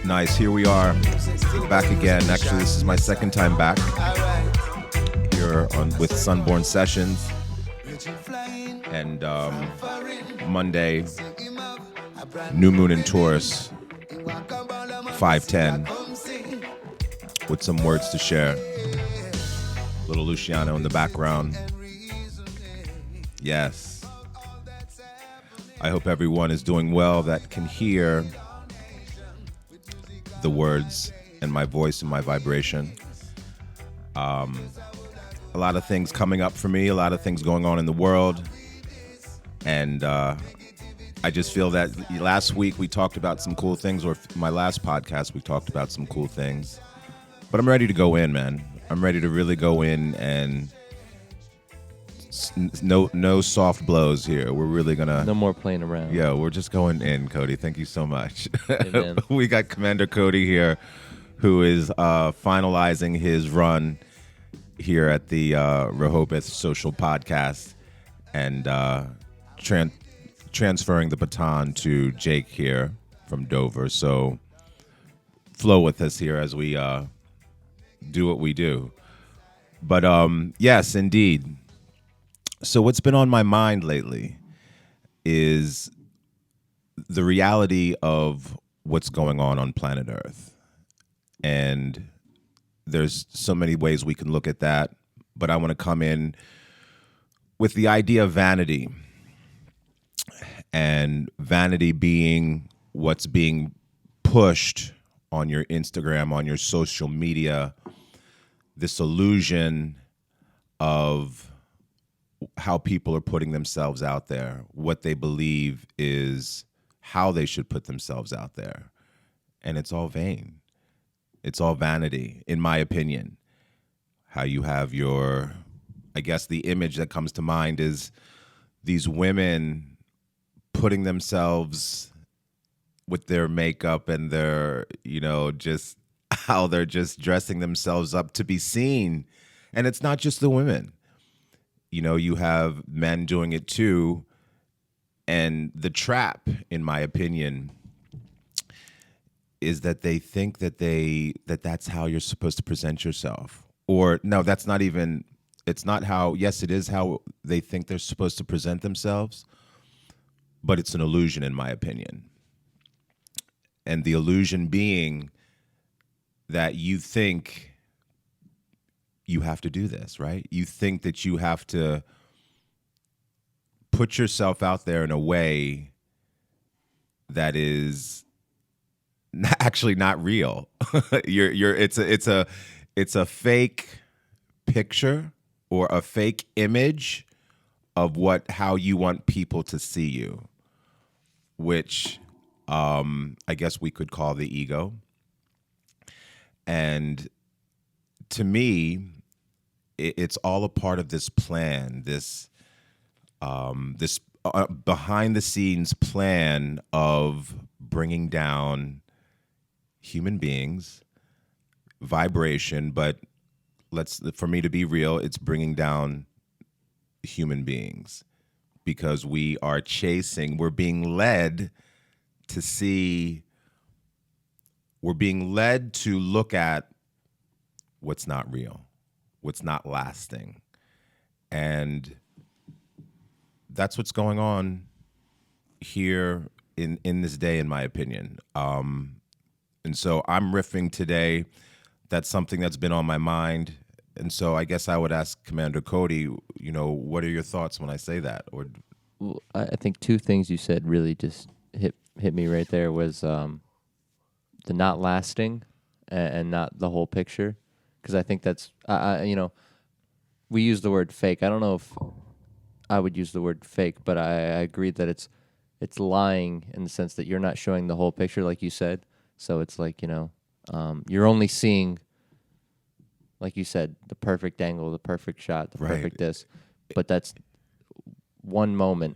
Nice. Here we are, back again. Actually, this is my second time back here with Sunborn Sessions. And Monday, New Moon in Taurus, 5:10, with some words to share. Little Luciano in the background. Yes. I hope everyone is doing well that can hear the words and my voice and my vibration. A lot of things coming up for me, a lot of things going on in the world. And I just feel that last week we talked about some cool things, or my last podcast we talked about some cool things. But I'm ready to go in, man. I'm ready to really go in, and no soft blows here. We're really gonna... No more playing around. Yeah, we're just going in, Cody. Thank you so much. We got Commander Cody here, who is finalizing his run here at the Rehoboth Social Podcast, and transferring the baton to Jake here from Dover. So flow with us here as we do what we do. But yes, indeed. So what's been on my mind lately is the reality of what's going on planet Earth. And there's so many ways we can look at that, but I want to come in with the idea of vanity. And vanity being what's being pushed on your Instagram, on your social media, this illusion of how people are putting themselves out there, what they believe is how they should put themselves out there. And it's all vain. It's all vanity, in my opinion. How you have your, I guess the image that comes to mind is these women putting themselves with their makeup and their, just how they're just dressing themselves up to be seen. And it's not just the women. You have men doing it too. And the trap, in my opinion, is that they think that that's how you're supposed to present yourself. Or no, that's not even, it's not how, yes, it is how they think they're supposed to present themselves, but it's an illusion, in my opinion. And the illusion being that you think you have to do this, right? You think that you have to put yourself out there in a way that is actually not real. It's a fake picture or a fake image of how you want people to see you, which I guess we could call the ego. And to me, it's all a part of this plan, this behind the scenes plan of bringing down human beings, vibration, but for me to be real, it's bringing down human beings, because we're being led to look at what's not real, what's not lasting. And that's what's going on here in this day, in my opinion. And so I'm riffing today. That's something that's been on my mind. And so I guess I would ask Commander Cody, what are your thoughts when I say that? Or well, I think two things you said really just hit me right there was the not lasting and not the whole picture. Because I think that's, we use the word fake. I don't know if I would use the word fake, but I agree that it's lying in the sense that you're not showing the whole picture, like you said. So it's like, you're only seeing, like you said, the perfect angle, the perfect shot, the perfect this. But that's one moment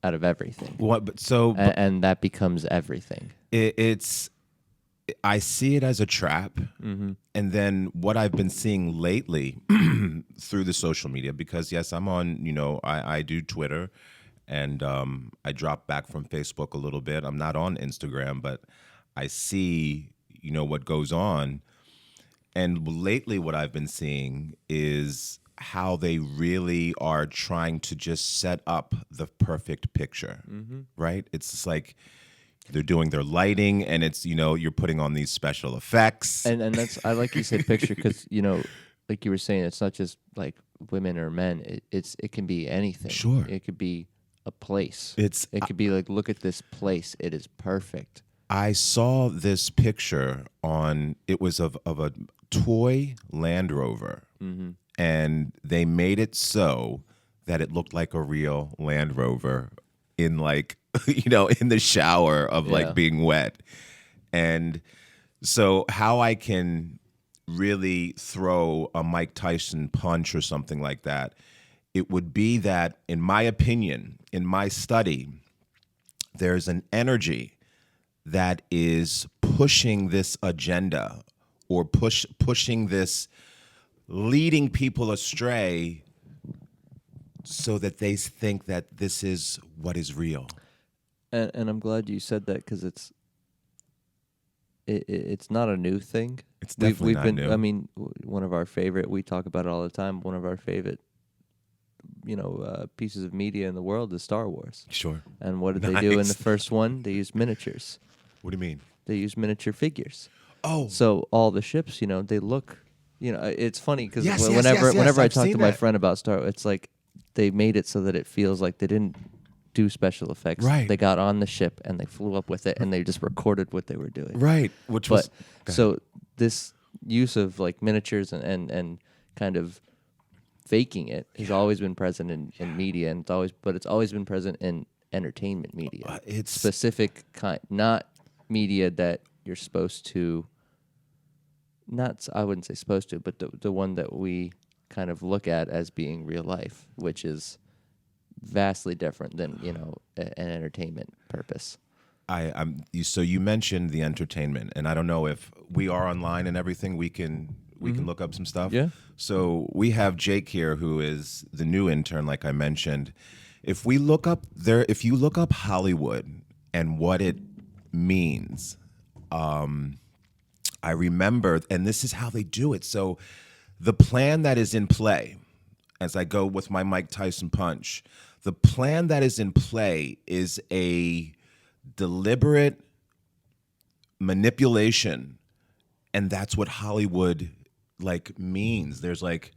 out of everything. What? But so, and that becomes everything. It's I see it as a trap. Mm-hmm. And then what I've been seeing lately through the social media, because yes, I'm on, I do Twitter, and I dropped back from Facebook a little bit. I'm not on Instagram, but I see, what goes on. And lately, what I've been seeing is how they really are trying to just set up the perfect picture, Mm-hmm. right? It's just like they're doing their lighting, and it's, you're putting on these special effects. And that's, I like you said picture, because like you were saying, it's not just like women or men. It can be anything. Sure. It could be a place. It's It could be like, look at this place. It is perfect. I saw this picture it was of a toy Land Rover, Mm-hmm. and they made it so that it looked like a real Land Rover in like, in the shower of Yeah. like being wet. And so how I can really throw a Mike Tyson punch or something like that, it would be that, in my opinion, in my study, there's an energy that is pushing this agenda, or pushing this, leading people astray, so that they think that this is what is real. And I'm glad you said that, because it's not a new thing. It's definitely we've not been. new. I mean, one of our favorite. We talk about it all the time. One of our favorite, pieces of media in the world is Star Wars. Sure. And what did they do in the Nice. first one? They used miniatures. What do you mean? They used miniature figures. Oh, So all the ships, they look. It's funny because Yes, yes, whenever yes, yes, whenever I I've talk to seen my that. friend about Star Wars, it's like they made it so that it feels like they didn't do special effects. Right. They got on the ship and they flew up with it and they just recorded what they were doing. right. Which was But so this use of like miniatures and kind of faking it has always been present in media, and it's always been present in entertainment media. it's Specific kind, not media that you're supposed to. Not, I wouldn't say supposed to, but the one that we kind of look at as being real life, which is vastly different than an entertainment purpose. So you mentioned the entertainment, and I don't know if we are online and everything. We can look up some stuff. Yeah. So we have Jake here, who is the new intern, like I mentioned. If you look up Hollywood and what it means, I remember, and this is how they do it. So the plan that is in play, as I go with my Mike Tyson punch, the plan that is in play is a deliberate manipulation, and that's what Hollywood like means. There's like,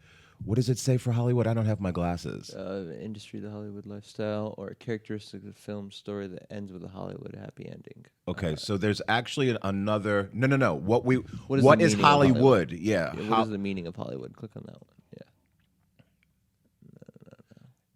what does it say for Hollywood? I don't have my glasses. Industry, the Hollywood lifestyle, or a characteristic of the film story that ends with a Hollywood happy ending. Okay, so there's actually another. No. What What is what the is meaning of Hollywood? Hollywood? Yeah. What is the meaning of Hollywood? Click on that one. Yeah.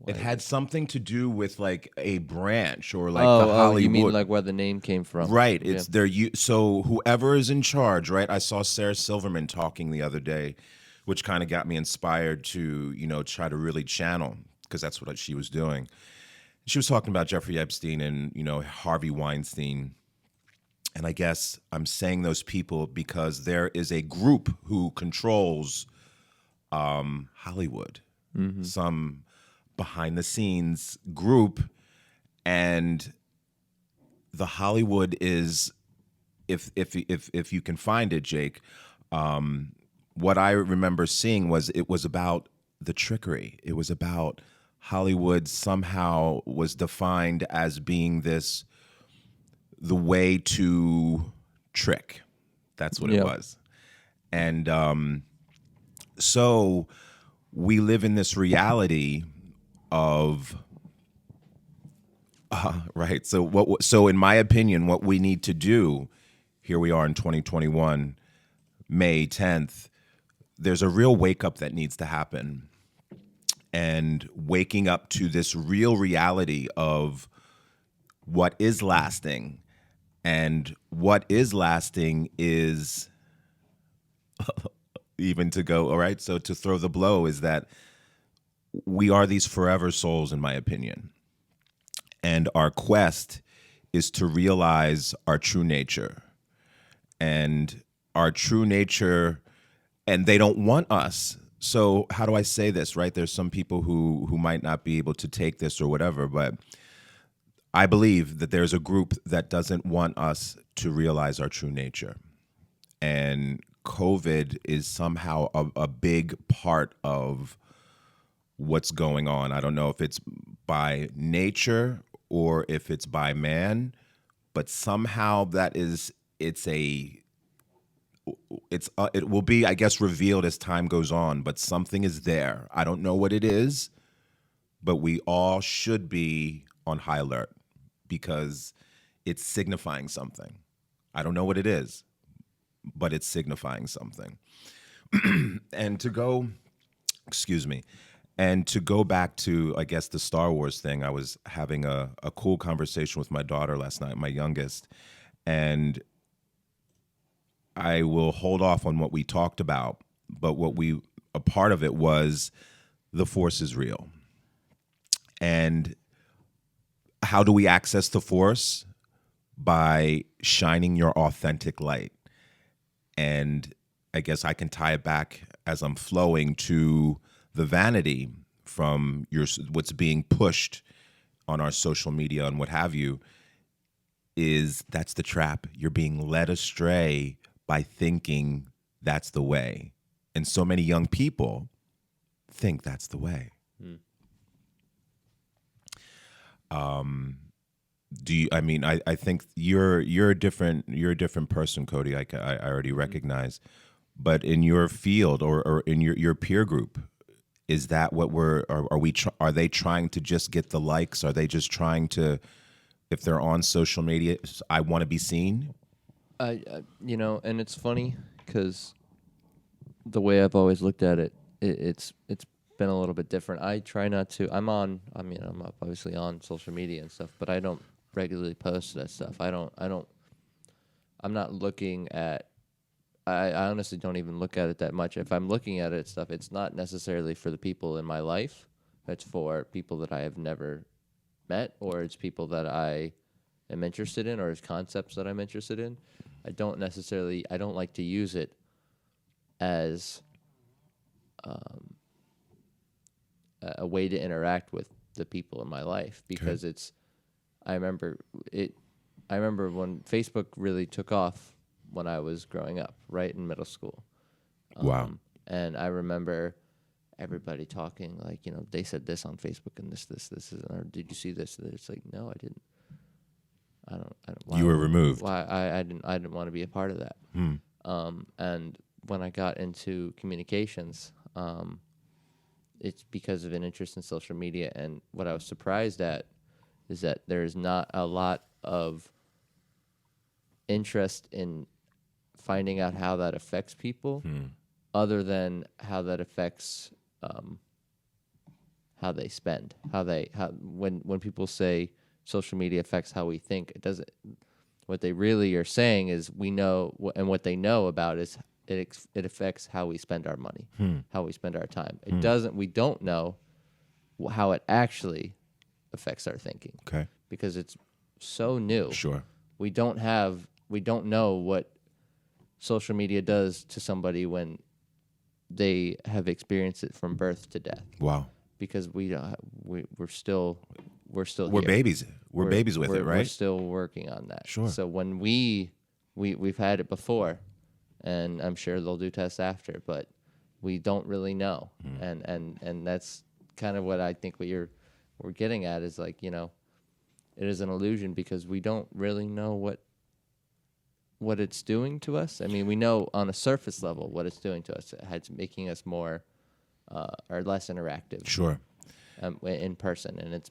It had something to do with like a branch, or like oh, the Hollywood. you mean like where the name came from? Right. Yeah. It's their so whoever is in charge, right? I saw Sarah Silverman talking the other day, which kind of got me inspired to, try to really channel, because that's what she was doing. She was talking about Jeffrey Epstein and, Harvey Weinstein. And I guess I'm saying those people because there is a group who controls Hollywood, some behind the scenes group, and the Hollywood is, if you can find it, Jake, what I remember seeing was it was about the trickery. It was about Hollywood somehow was defined as being the way to trick. That's what it Yep. was. And so we live in this reality of right. So in my opinion, what we need to do, here we are in 2021, May 10th, there's a real wake up that needs to happen. And waking up to this real reality of what is lasting. And what is lasting is even to go, all right, so to throw the blow is that we are these forever souls, in my opinion. And our quest is to realize our true nature. and our true nature, and they don't want us. So how do I say this, right? There's some people who might not be able to take this or whatever, but I believe that there's a group that doesn't want us to realize our true nature. And COVID is somehow a big part of what's going on. I don't know if it's by nature or if it's by man, but somehow that is it will be, I guess, revealed as time goes on, but something is there. I don't know what it is, but we all should be on high alert because it's signifying something. I don't know what it is, but it's signifying something. And to go, excuse me, and to go back to, I guess, the Star Wars thing, I was having a cool conversation with my daughter last night, my youngest, and I will hold off on what we talked about, but a part of it was the Force is real. And how do we access the Force? By shining your authentic light. And I guess I can tie it back as I'm flowing to the vanity from what's being pushed on our social media and what have you. That's the trap. You're being led astray by thinking that's the way. And so many young people think that's the way. I think you're a different person, Cody. I already recognize. But in your field or in your peer group, is that what are they trying to just get the likes? Are they just trying to, if they're on social media, I want to be seen? And it's funny because the way I've always looked at it, it's been a little bit different. I try not to. I'm obviously on social media and stuff, but I don't regularly post that stuff. I'm not looking at. I honestly don't even look at it that much. If I'm looking at it stuff, it's not necessarily for the people in my life. It's for people that I have never met, or it's people that I am interested in, or it's concepts that I'm interested in. I don't like to use it as a way to interact with the people in my life because I remember when Facebook really took off when I was growing up, right in middle school. Wow. And I remember everybody talking like, they said this on Facebook and this is, or did you see this? It's like, no, I didn't. I don't. You were removed. Why I didn't want to be a part of that. And when I got into communications, it's because of an interest in social media. And what I was surprised at is that there's not a lot of interest in finding out how that affects people, other than how that affects how they spend, when people say social media affects how we think, it doesn't. What they really are saying is we know, and what they know about is it affects how we spend our money, how we spend our time. It doesn't. We don't know how it actually affects our thinking. Okay. Because it's so new. Sure. We don't know what social media does to somebody when they have experienced it from birth to death. Wow. Because we're still We're here. babies. We're babies with it, right? We're still working on that. Sure. So when we've had it before, and I'm sure they'll do tests after, but we don't really know. And that's kind of what I think we're getting at is like, it is an illusion because we don't really know what it's doing to us. I mean, we know on a surface level what it's doing to us. It's making us more or less interactive. Sure. In person, and it's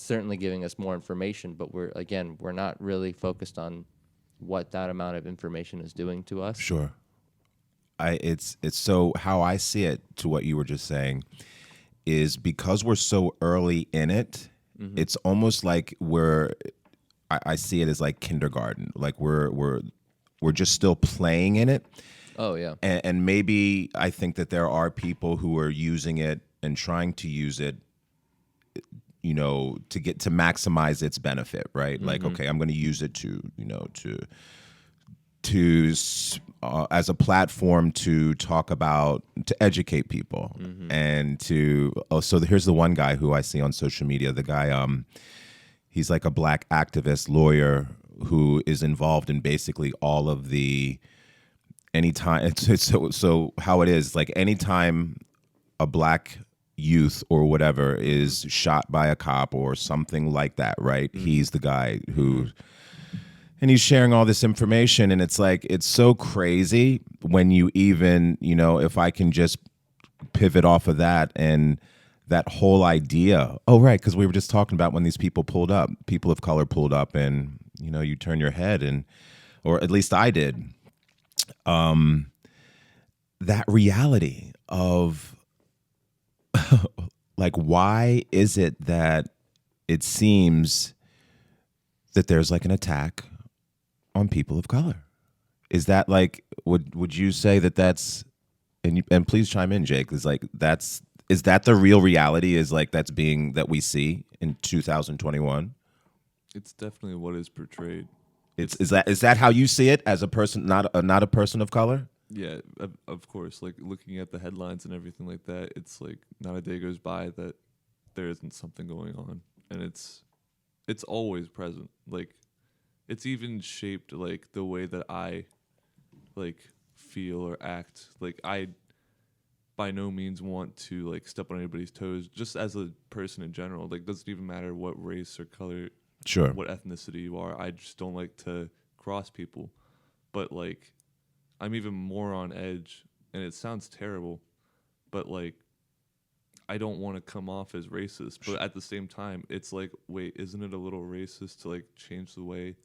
certainly giving us more information, but we're not really focused on what that amount of information is doing to us. Sure. It's so how I see it, to what you were just saying, is because we're so early in it, it's almost like I see it as like kindergarten. Like we're just still playing in it. Oh yeah. And maybe I think that there are people who are using it and trying to use it, to maximize its benefit, right? Like, okay, I'm going to use it to as a platform to talk about, to educate people, and to so here's the one guy who I see on social media. The guy, he's like a black activist lawyer who is involved in basically all of the anytime. So how it is, like anytime a black youth or whatever is shot by a cop or something like that, right? He's the guy who, and he's sharing all this information, and it's like, it's so crazy when you even, if I can just pivot off of that and that whole idea. Oh, right, because we were just talking about when these people of color pulled up, and, you turn your head, and, or at least I did. That reality of like, why is it that it seems that there's like an attack on people of color? Is that like, would you say that that's, and please chime in, Jake, is that the real reality, is like that we see in 2021? It's definitely what is portrayed. Is that how you see it as a person, not a person of color? Yeah, of course. Like looking at the headlines and everything like that, it's like not a day goes by that there isn't something going on, and it's always present. Like it's even shaped like the way that I like feel or act. Like I by no means want to like step on anybody's toes, just as a person in general. Like doesn't even matter what race or color, Sure, what ethnicity you are. I just don't like to cross people. But like I'm even more on edge, and it sounds terrible, but like I don't want to come off as racist, but at the same time it's like, wait, isn't it a little racist to like change the way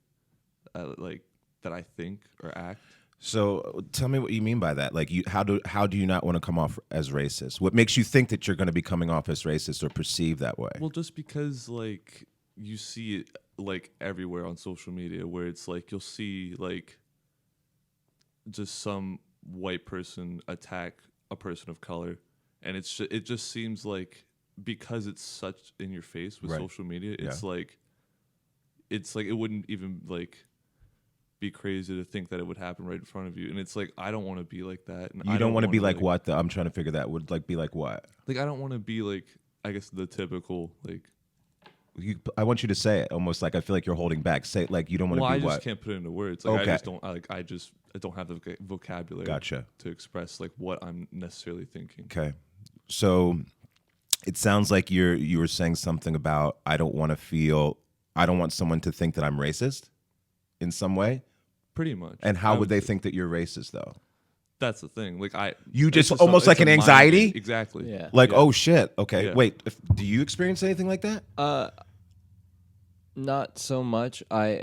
like that I think or act? So tell me what you mean by that. Like, how do you not want to come off as racist? What makes you think that you're going to be coming off as racist or perceived that way? Well, just because like you see it like everywhere on social media, where it's like you'll see like just some white person attack a person of color, and it just seems like, because it's such in your face with Right. social media, it's like it wouldn't even like be crazy to think that it would happen right in front of you, and it's like I don't want to be like that. And You I don't want to be like like, what? I'm trying to figure that. Would like be like what? like I don't want to be like, I guess, the typical like. I want you to say it almost like I feel like you're holding back. Say it like you don't want to Well, be I just what? can't put it into words. Like Okay. I don't have the vocabulary. Gotcha. To express like what I'm necessarily thinking. Okay. So it sounds like you were saying something about I don't want someone to think that I'm racist in some way. Pretty much. And how would they think that you're racist though? That's the thing. Like You it's just almost like it's an a mind anxiety? game. Exactly. Yeah. Like, Yeah. oh shit. Okay. Yeah. Wait, do you experience anything like that? Not so much. My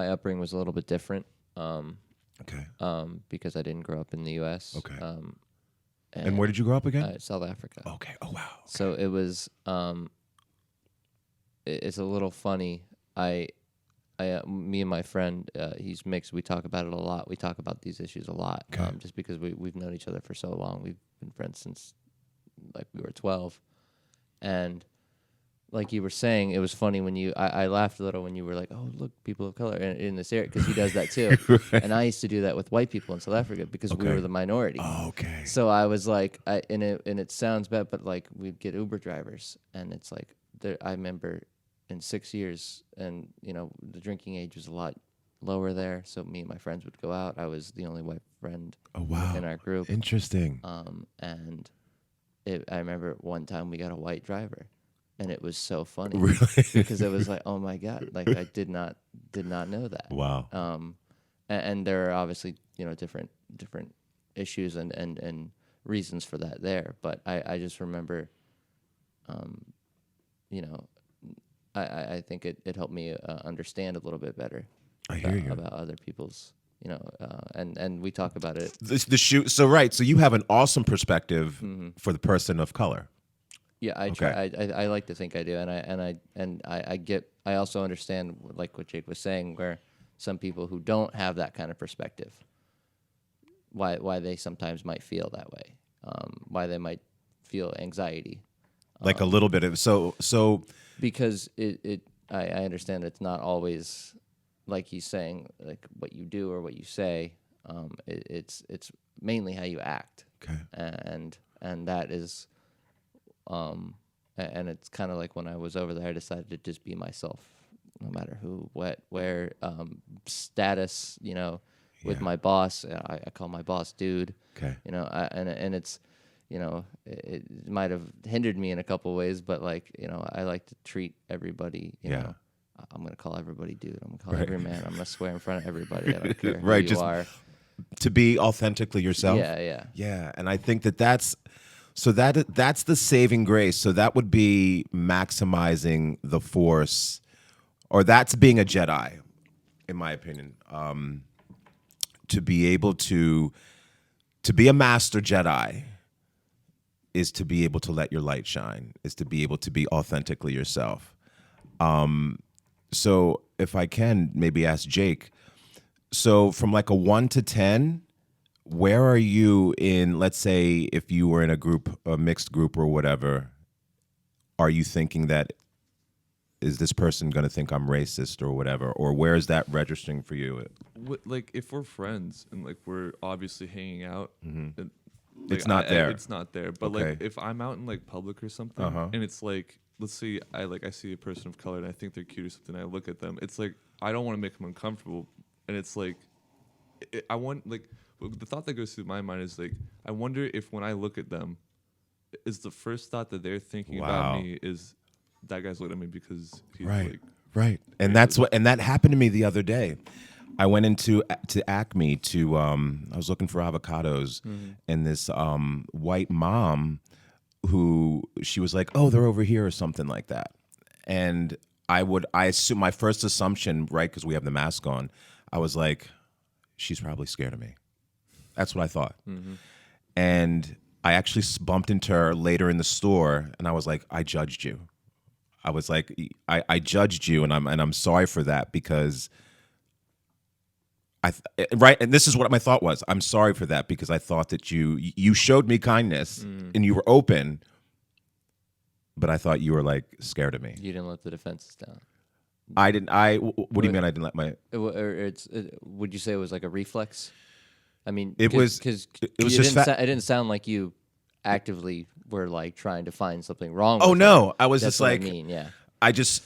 upbringing was a little bit different. Okay. Because I didn't grow up in the U.S. Okay. And where did you grow up again? South Africa. Okay. Oh wow. So it was. It's a little funny. Me and my friend, he's mixed. We talk about it a lot. We talk about these issues a lot. Okay. Just because we've known each other for so long. We've been friends since like we were 12, and like you were saying, it was funny when I laughed a little when you were like, oh, look, people of color in this area, because he does that too. Right. And I used to do that with white people in South Africa because we Okay. were the minority. Oh, okay. So I was like, and it sounds bad, but like we'd get Uber drivers, and it's like, I remember in 6 years, and the drinking age was a lot lower there. So me and my friends would go out. I was the only white friend Oh wow. in our group. Interesting. And I remember one time we got a white driver. And it was so funny, Really? because it was like, oh my god, like I did not know that. Wow. And there are obviously different issues and reasons for that there. But I just remember, I think it helped me understand a little bit better. I hear you. About other people's, and we talk about it. So right. So you have an awesome perspective for the person of color. Yeah, I Okay. try. I like to think I do, and I also understand, like what Jake was saying, where some people who don't have that kind of perspective, why they sometimes might feel that way, why they might feel anxiety, Like a little bit of so because I understand it's not always like he's saying, like what you do or what you say, it's mainly how you act. Okay. And that is, and it's kind of like when I was over there, I decided to just be myself, no matter who, what, where, status, with Yeah. my boss. I call my boss dude. Okay. And it's, it might have hindered me in a couple ways, but like, I like to treat everybody, Yeah. I'm going to call everybody dude. I'm going to call Right. every man. I'm going to swear in front of everybody. I don't care who Right, you just are. To be authentically yourself. Yeah. Yeah, and I think that's the saving grace. So that would be maximizing the Force, or that's being a Jedi, in my opinion. To be able to be a master Jedi is to be able to let your light shine, is to be able to be authentically yourself. So if I can maybe ask Jake, so from like a 1 to 10, where are you in, let's say if you were in a group, a mixed group or whatever, are you thinking that, is this person going to think I'm racist or whatever? Or where is that registering for you? Like if we're friends and like we're obviously hanging out, and, like, It's not there. It's not there. But Okay. like if I'm out in like public or something, and it's like, let's say I see a person of color and I think they're cute or something, I look at them. It's like I don't want to make them uncomfortable, and it's like I want, like, the thought that goes through my mind is like, I wonder if when I look at them, is the first thought that they're thinking Wow. about me is that guy's looking at me because he's like. Right. And that happened to me the other day. I went into to Acme to I was looking for avocados, and this white mom she was like, "Oh, they're over here," or something like that. And I assume, my first assumption, right, because we have the mask on, I was like, she's probably scared of me. That's what I thought. And I actually bumped into her later in the store, and I was like, I judged you. I was like, I judged you, and I'm sorry for that, because right, and this is what my thought was. I'm sorry for that, because I thought that you showed me kindness and you were open, but I thought you were like scared of me. You didn't let the defenses down. I didn't. What do you mean I didn't let my? Would you say it was like a reflex? I mean, It was because it was just it didn't sound like you actively were like trying to find something wrong. Oh with no, it. I was That's just what like, I mean, yeah. I just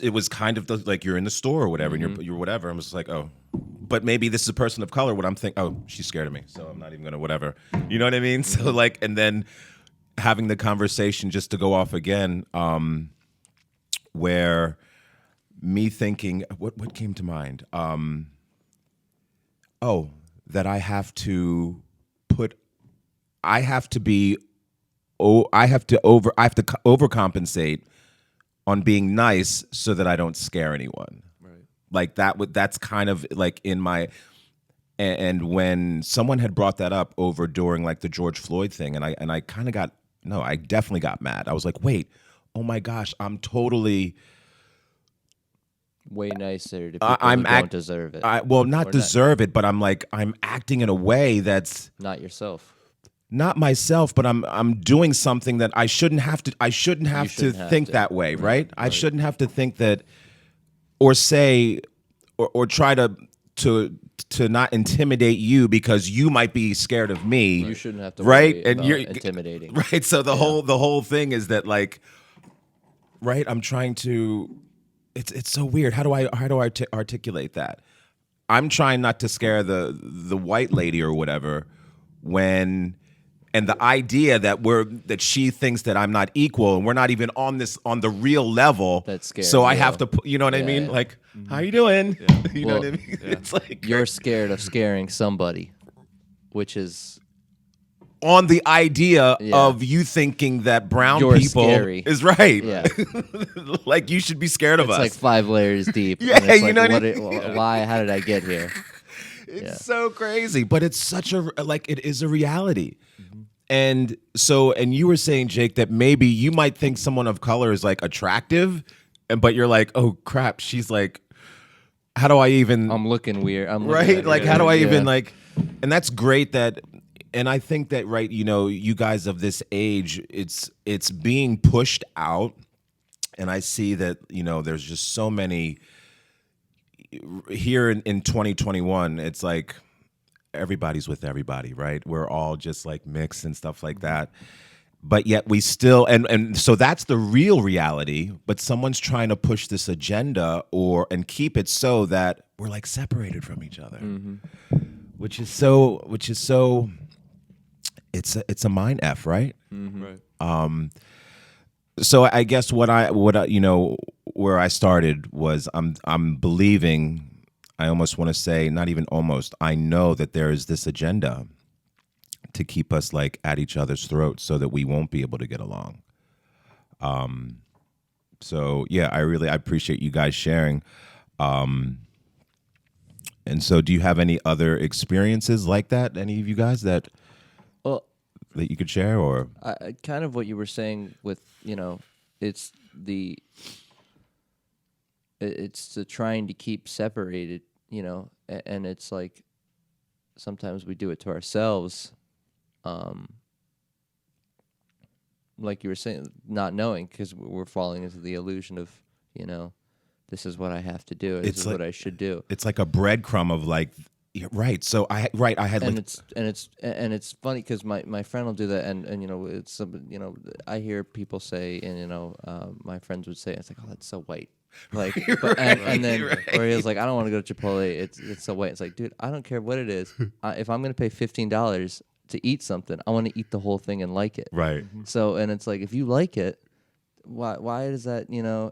it was kind of like you're in the store or whatever, and you're whatever. I'm just like, oh, but maybe this is a person of color. What I'm thinking, oh, she's scared of me, so I'm not even gonna whatever. You know what I mean? So like, and then having the conversation, just to go off again, where me thinking, what came to mind? Oh, that I have to overcompensate on being nice so that I don't scare anyone. Right. Like that's kind of like in my, and when someone had brought that up over during like the George Floyd thing, and I kind of I definitely got mad. I was like, wait, oh my gosh, I'm totally way nicer to people who don't deserve it. Not deserve it, but I'm acting in a way that's not yourself. Not myself, but I'm doing something that I shouldn't have to. I shouldn't have to think that way, right? I shouldn't have to think that, or say, or try to not intimidate you because you might be scared of me. You shouldn't have to, right? Worry And about you're intimidating, right? So the whole thing is that, like, right? I'm trying to. It's so weird. How do I articulate that? I'm trying not to scare the white lady or whatever when. And the idea that she thinks that I'm not equal and we're not even on the real level. That's scary. So I have to, you know what I mean? Yeah. Like, how you doing? Yeah. You know what I mean? Yeah. It's like You're scared of scaring somebody, which is on the idea of you thinking that brown You're people scary. is right. Yeah. Like you should be scared of it's us. like 5 layers deep. Yeah, and it's you like, know what I mean? why? How did I get here? It's so crazy, but it's such a it is a reality. And so, and you were saying, Jake, that maybe you might think someone of color is like attractive, but you're like, oh crap, she's like, how do I even? I'm looking weird. I'm looking right, at like it. how do I Yeah. even like? And that's great that, and I think that right, you guys of this age, it's being pushed out, and I see that there's just so many. here in 2021, it's like everybody's with everybody, right? We're all just like mixed and stuff like that. But yet we still, and so that's the real reality. But someone's trying to push this agenda and keep it so that we're like separated from each other, which is so. It's a mind f, right? Right. So I guess what I where I started was I'm believing. I almost want to say, not even almost. I know that there is this agenda to keep us like at each other's throats so that we won't be able to get along. So yeah, I appreciate you guys sharing. And so do you have any other experiences like that? Any of you guys that Well, you could share, or kind of what you were saying with, it's it's the trying to keep separated, and it's like sometimes we do it to ourselves. Like you were saying, not knowing, because we're falling into the illusion of, this is what I have to do. This is what I should do. it's like a breadcrumb of like, yeah, right. So I had And like, it's funny because my friend will do that, and it's some, I hear people say, and my friends would say, it's like, oh, that's so white. Like, and then or he was like, I don't want to go to Chipotle. It's so white. It's like, dude, I don't care what it is. If I'm gonna pay $15 to eat something, I want to eat the whole thing and like it. right. So, and it's like, if you like it, why is that? And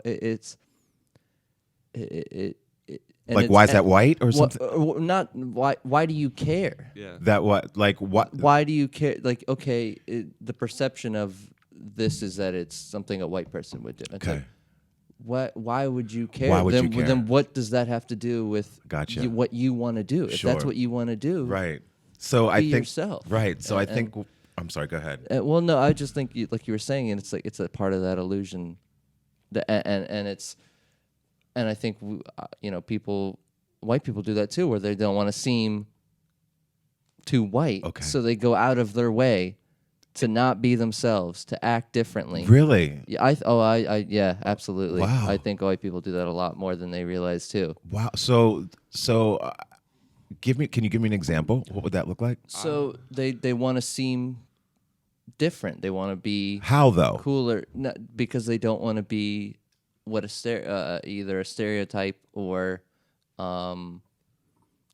Like, why is that white or something? Not why. Why do you care? Yeah. That what? Like what? Why do you care? Like, okay, the perception of this is that it's something a white person would do. It's Okay. like, why would you care? Why would you care? Then what does that have to do with Gotcha. what you want to do? If Sure. that's what you want to do, Right. So I be think yourself. Right. So And- I think I'm sorry. Go ahead. well, no, I just think like you were saying, and it's like it's a part of that illusion, and I think white people do that too, where they don't want to seem too white, Okay. so they go out of their way to not be themselves, to act differently. Really? Yeah, yeah, absolutely. Wow. I think white people do that a lot more than they realize too. Wow. So can you give me an example? What would that look like? So they want to seem different. They want to be How though? cooler, because they don't want to be what either a stereotype or,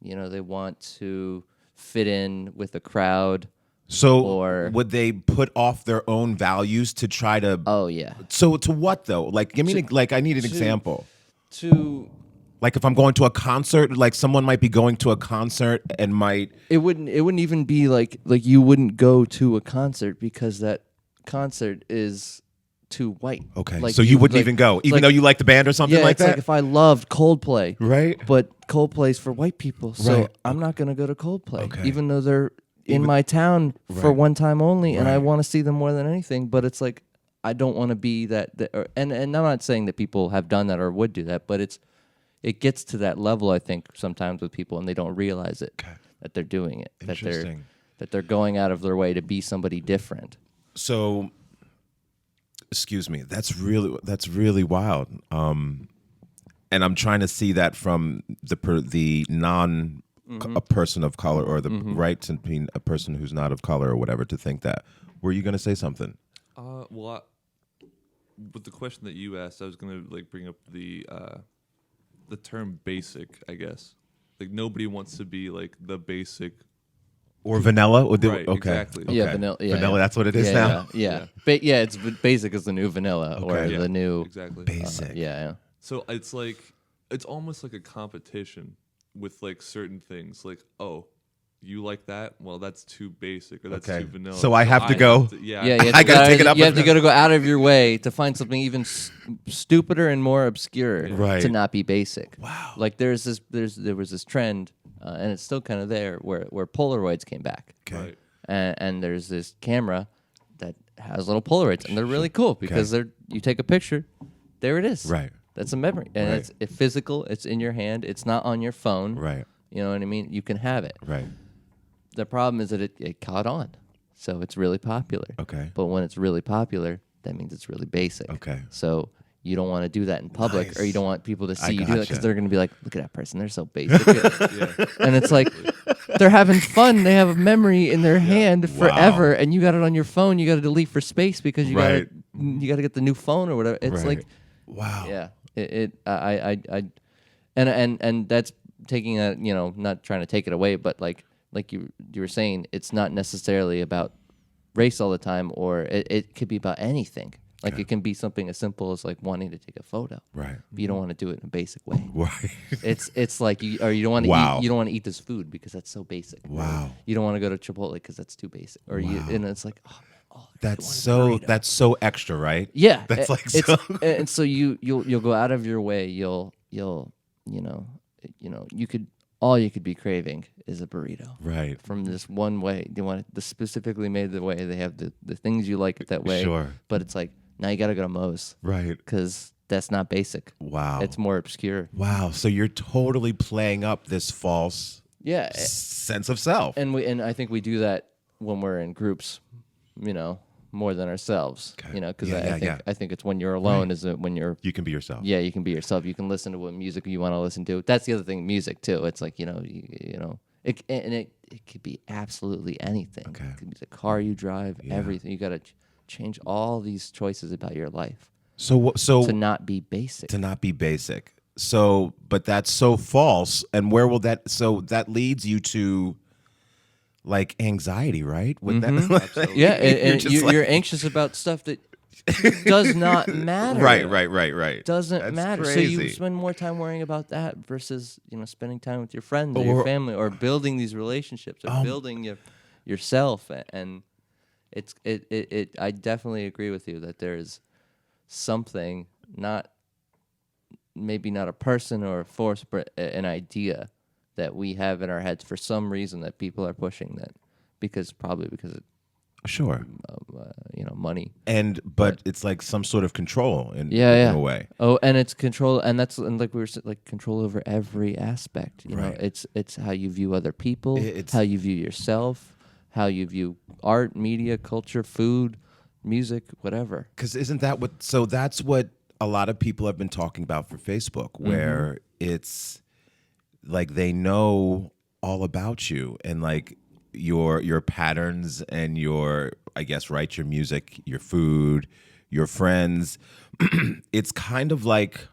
they want to fit in with a crowd. So Or- would they put off their own values to try to? Oh yeah, So to what though? Like, give me I need an example. to Like if I'm going to a concert, like someone might be going to a concert and might. it wouldn't even be like you wouldn't go to a concert because that concert is too white. Okay. Like So you wouldn't even go, even though you like the band or something yeah, like it's that. like if I loved Coldplay, Right. But Coldplay's for white people, so Right. I'm not gonna go to Coldplay, Okay. even though they're in my town for Right. one time only, and I Right. want to see them more than anything. But it's like I don't want to be that. And I'm not saying that people have done that or would do that, but it gets to that level, I think, sometimes with people, and they don't realize it that they're doing it, Interesting. that they're going out of their way to be somebody different. So, excuse me. That's really wild. And I'm trying to see that from the non a person of color or the right to being a person who's not of color or whatever to think that. Were you going to say something? With the question that you asked, I was gonna bring up the term basic. I guess nobody wants to be like the basic. Or vanilla? Or Right, okay. exactly. Okay. Yeah, vanilla. Yeah, vanilla. yeah. That's what it is now. Yeah. It's basic is the new vanilla or Okay. the new Exactly. Basic. yeah. So it's almost like a competition with certain things. Like, oh, you like that? Well, that's too basic or that's Okay. too vanilla. So I have to go. Yeah, I gotta take it up You have a- to go out of your way to find something even stupider and more obscure Right. to not be basic. Wow. Like there was this trend, and it's still kind of there, where Polaroids came back, Okay. Right. and there's this camera that has little Polaroids, and they're really cool because you take a picture, there it is. Right. That's a memory, and Right. it's physical. It's in your hand. It's not on your phone. Right. You know what I mean? You can have it. Right. The problem is that it caught on, so it's really popular. Okay. But when it's really popular, that means it's really basic. Okay. So you don't want to do that in public, or you Nice. don't want people to I see you do that gotcha. because they're going to be like, look at that person, they're so basic. And it's like they're having fun. They have a memory in their hand forever, Wow. and you got it on your phone. You got to delete for space because you Right. got to get the new phone or whatever. It's Right. like, Wow. yeah, and that's taking a, you know, not trying to take it away, but like you were saying, it's not necessarily about race all the time, or it could be about anything. Like it can be something as simple as like wanting to take a photo, Right. but you don't want to do it in a basic way. Right. It's like you don't want to Wow. eat, you don't want to eat this food because that's so basic. Wow. You don't want to go to Chipotle because that's too basic. Or and it's like, oh, man, That's so extra, right? yeah. That's like it's, so. and so you'll go out of your way. You'll you could, all you could be craving is a burrito. Right. From this one way. You want it specifically made the way. They have the things you like it that way. Sure. But it's like, now you got to go to Moe's Right. because that's not basic. Wow. It's more obscure. Wow. So you're totally playing up this false Yeah. sense of self. And I think we do that when we're in groups, you know, more than ourselves. Okay. You know, because Yeah. I think it's when you're alone is it when you're, You can be yourself. yeah, you can be yourself. You can listen to what music you want to listen to. That's the other thing, music too. It's like, you know, it could be absolutely anything. Okay. It could be the car you drive, Yeah. everything. You got to change all these choices about your life So to not be basic. to not be basic. So, but that's so false. And where will that? So that leads you to like anxiety, right? Would that? Absolutely. Yeah, and just like- you're anxious about stuff that does not matter. Right. Doesn't That's matter. So you crazy. spend more time worrying about that versus, you know, spending time with your friends or your Or- family or building these relationships or building yourself. And it's I definitely agree with you that there is something, maybe not a person or a force, but an idea that we have in our heads for some reason that people are pushing that probably because of Sure. money. But it's like some sort of control in Yeah. a way. Oh, and it's control, and like we were like control over every aspect. You know, Right. it's how you view other people, It's- how you view yourself, how you view art, media, culture, food, music, whatever. Because isn't that what? So that's what a lot of people have been talking about for Facebook, where it's like they know all about you and like your patterns and your, I guess, right, your music, your food, your friends. It's kind of like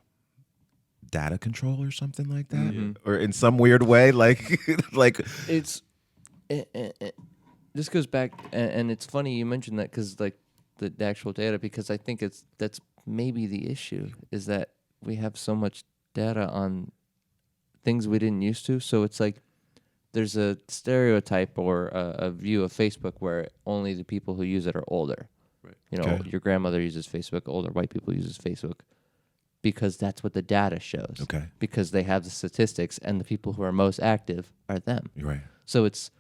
data control or something like that, or in some weird way, like like It's this goes back, and it's funny you mentioned that because like the actual data, because I think that's maybe the issue is that we have so much data on things we didn't used to. So it's like there's a stereotype or a view of Facebook where only the people who use it are older. Right. You know, Okay. your grandmother uses Facebook, older white people uses Facebook because that's what the data shows. Okay. Because they have the statistics and the people who are most active are them. you're right. So it's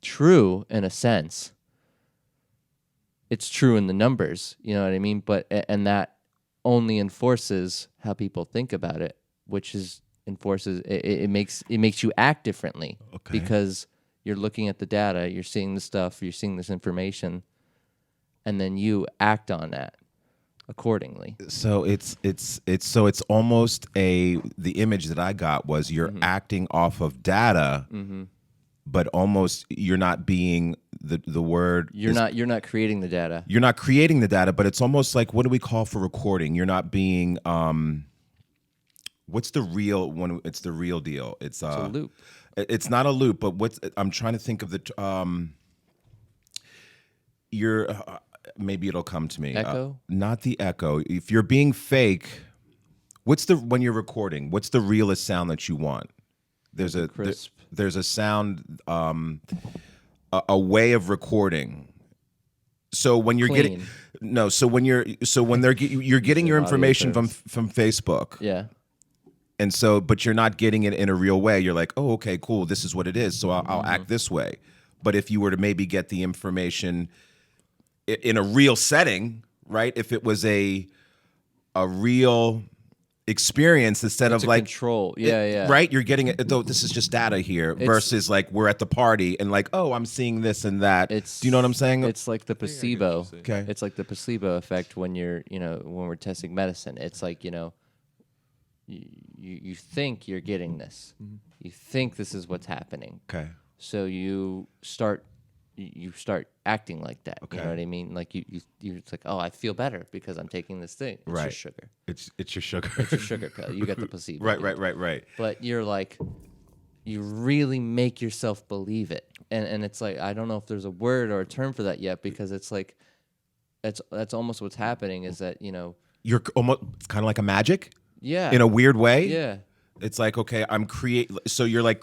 true in a sense. It's true in the numbers, you know what I mean? But and that only enforces how people think about it, which is it makes you act differently Okay. because you're looking at the data, you're seeing the stuff, you're seeing this information, and then you act on that accordingly. So it's almost the image that I got was you're acting off of data, but almost you're not being the word. You're not creating the data. You're not creating the data, but it's almost like, what do we call for recording? You're not being what's the real one? It's the real deal. It's It's a loop. It's not a loop, but I'm trying to think of the you're maybe it'll come to me. Echo? Not the echo. If you're being fake, when you're recording, what's the realest sound that you want? There's a crisp. there's a sound, a way of recording. So when you're Clean. you're getting your Audio information terms. from Facebook. Yeah. And so, but you're not getting it in a real way. You're like, oh, okay, cool. This is what it is. So I'll act this way. But if you were to maybe get the information in a real setting, right? If it was a real experience instead It's of a like control. Yeah, yeah. right. You're getting it. Though this is just data here versus like we're at the party and like, oh, I'm seeing this and that. It's Do you know what I'm saying? It's like the I get what placebo. you're saying. Okay. It's like the placebo effect when you're, when we're testing medicine. It's like, you think you're getting this. Mm-hmm. You think this is what's happening. Okay. So you start acting like that. You know Okay. what I mean? Like you're it's like, oh, I feel better because I'm taking this thing. It's Right. just sugar. It's your sugar. It's your sugar pill. You get the placebo. right. But you're like, you really make yourself believe it, and it's like, I don't know if there's a word or a term for that yet, because it's like, that's almost what's happening is that You're almost it's kind of like a magic yeah in a weird way. yeah It's like, okay, so you're like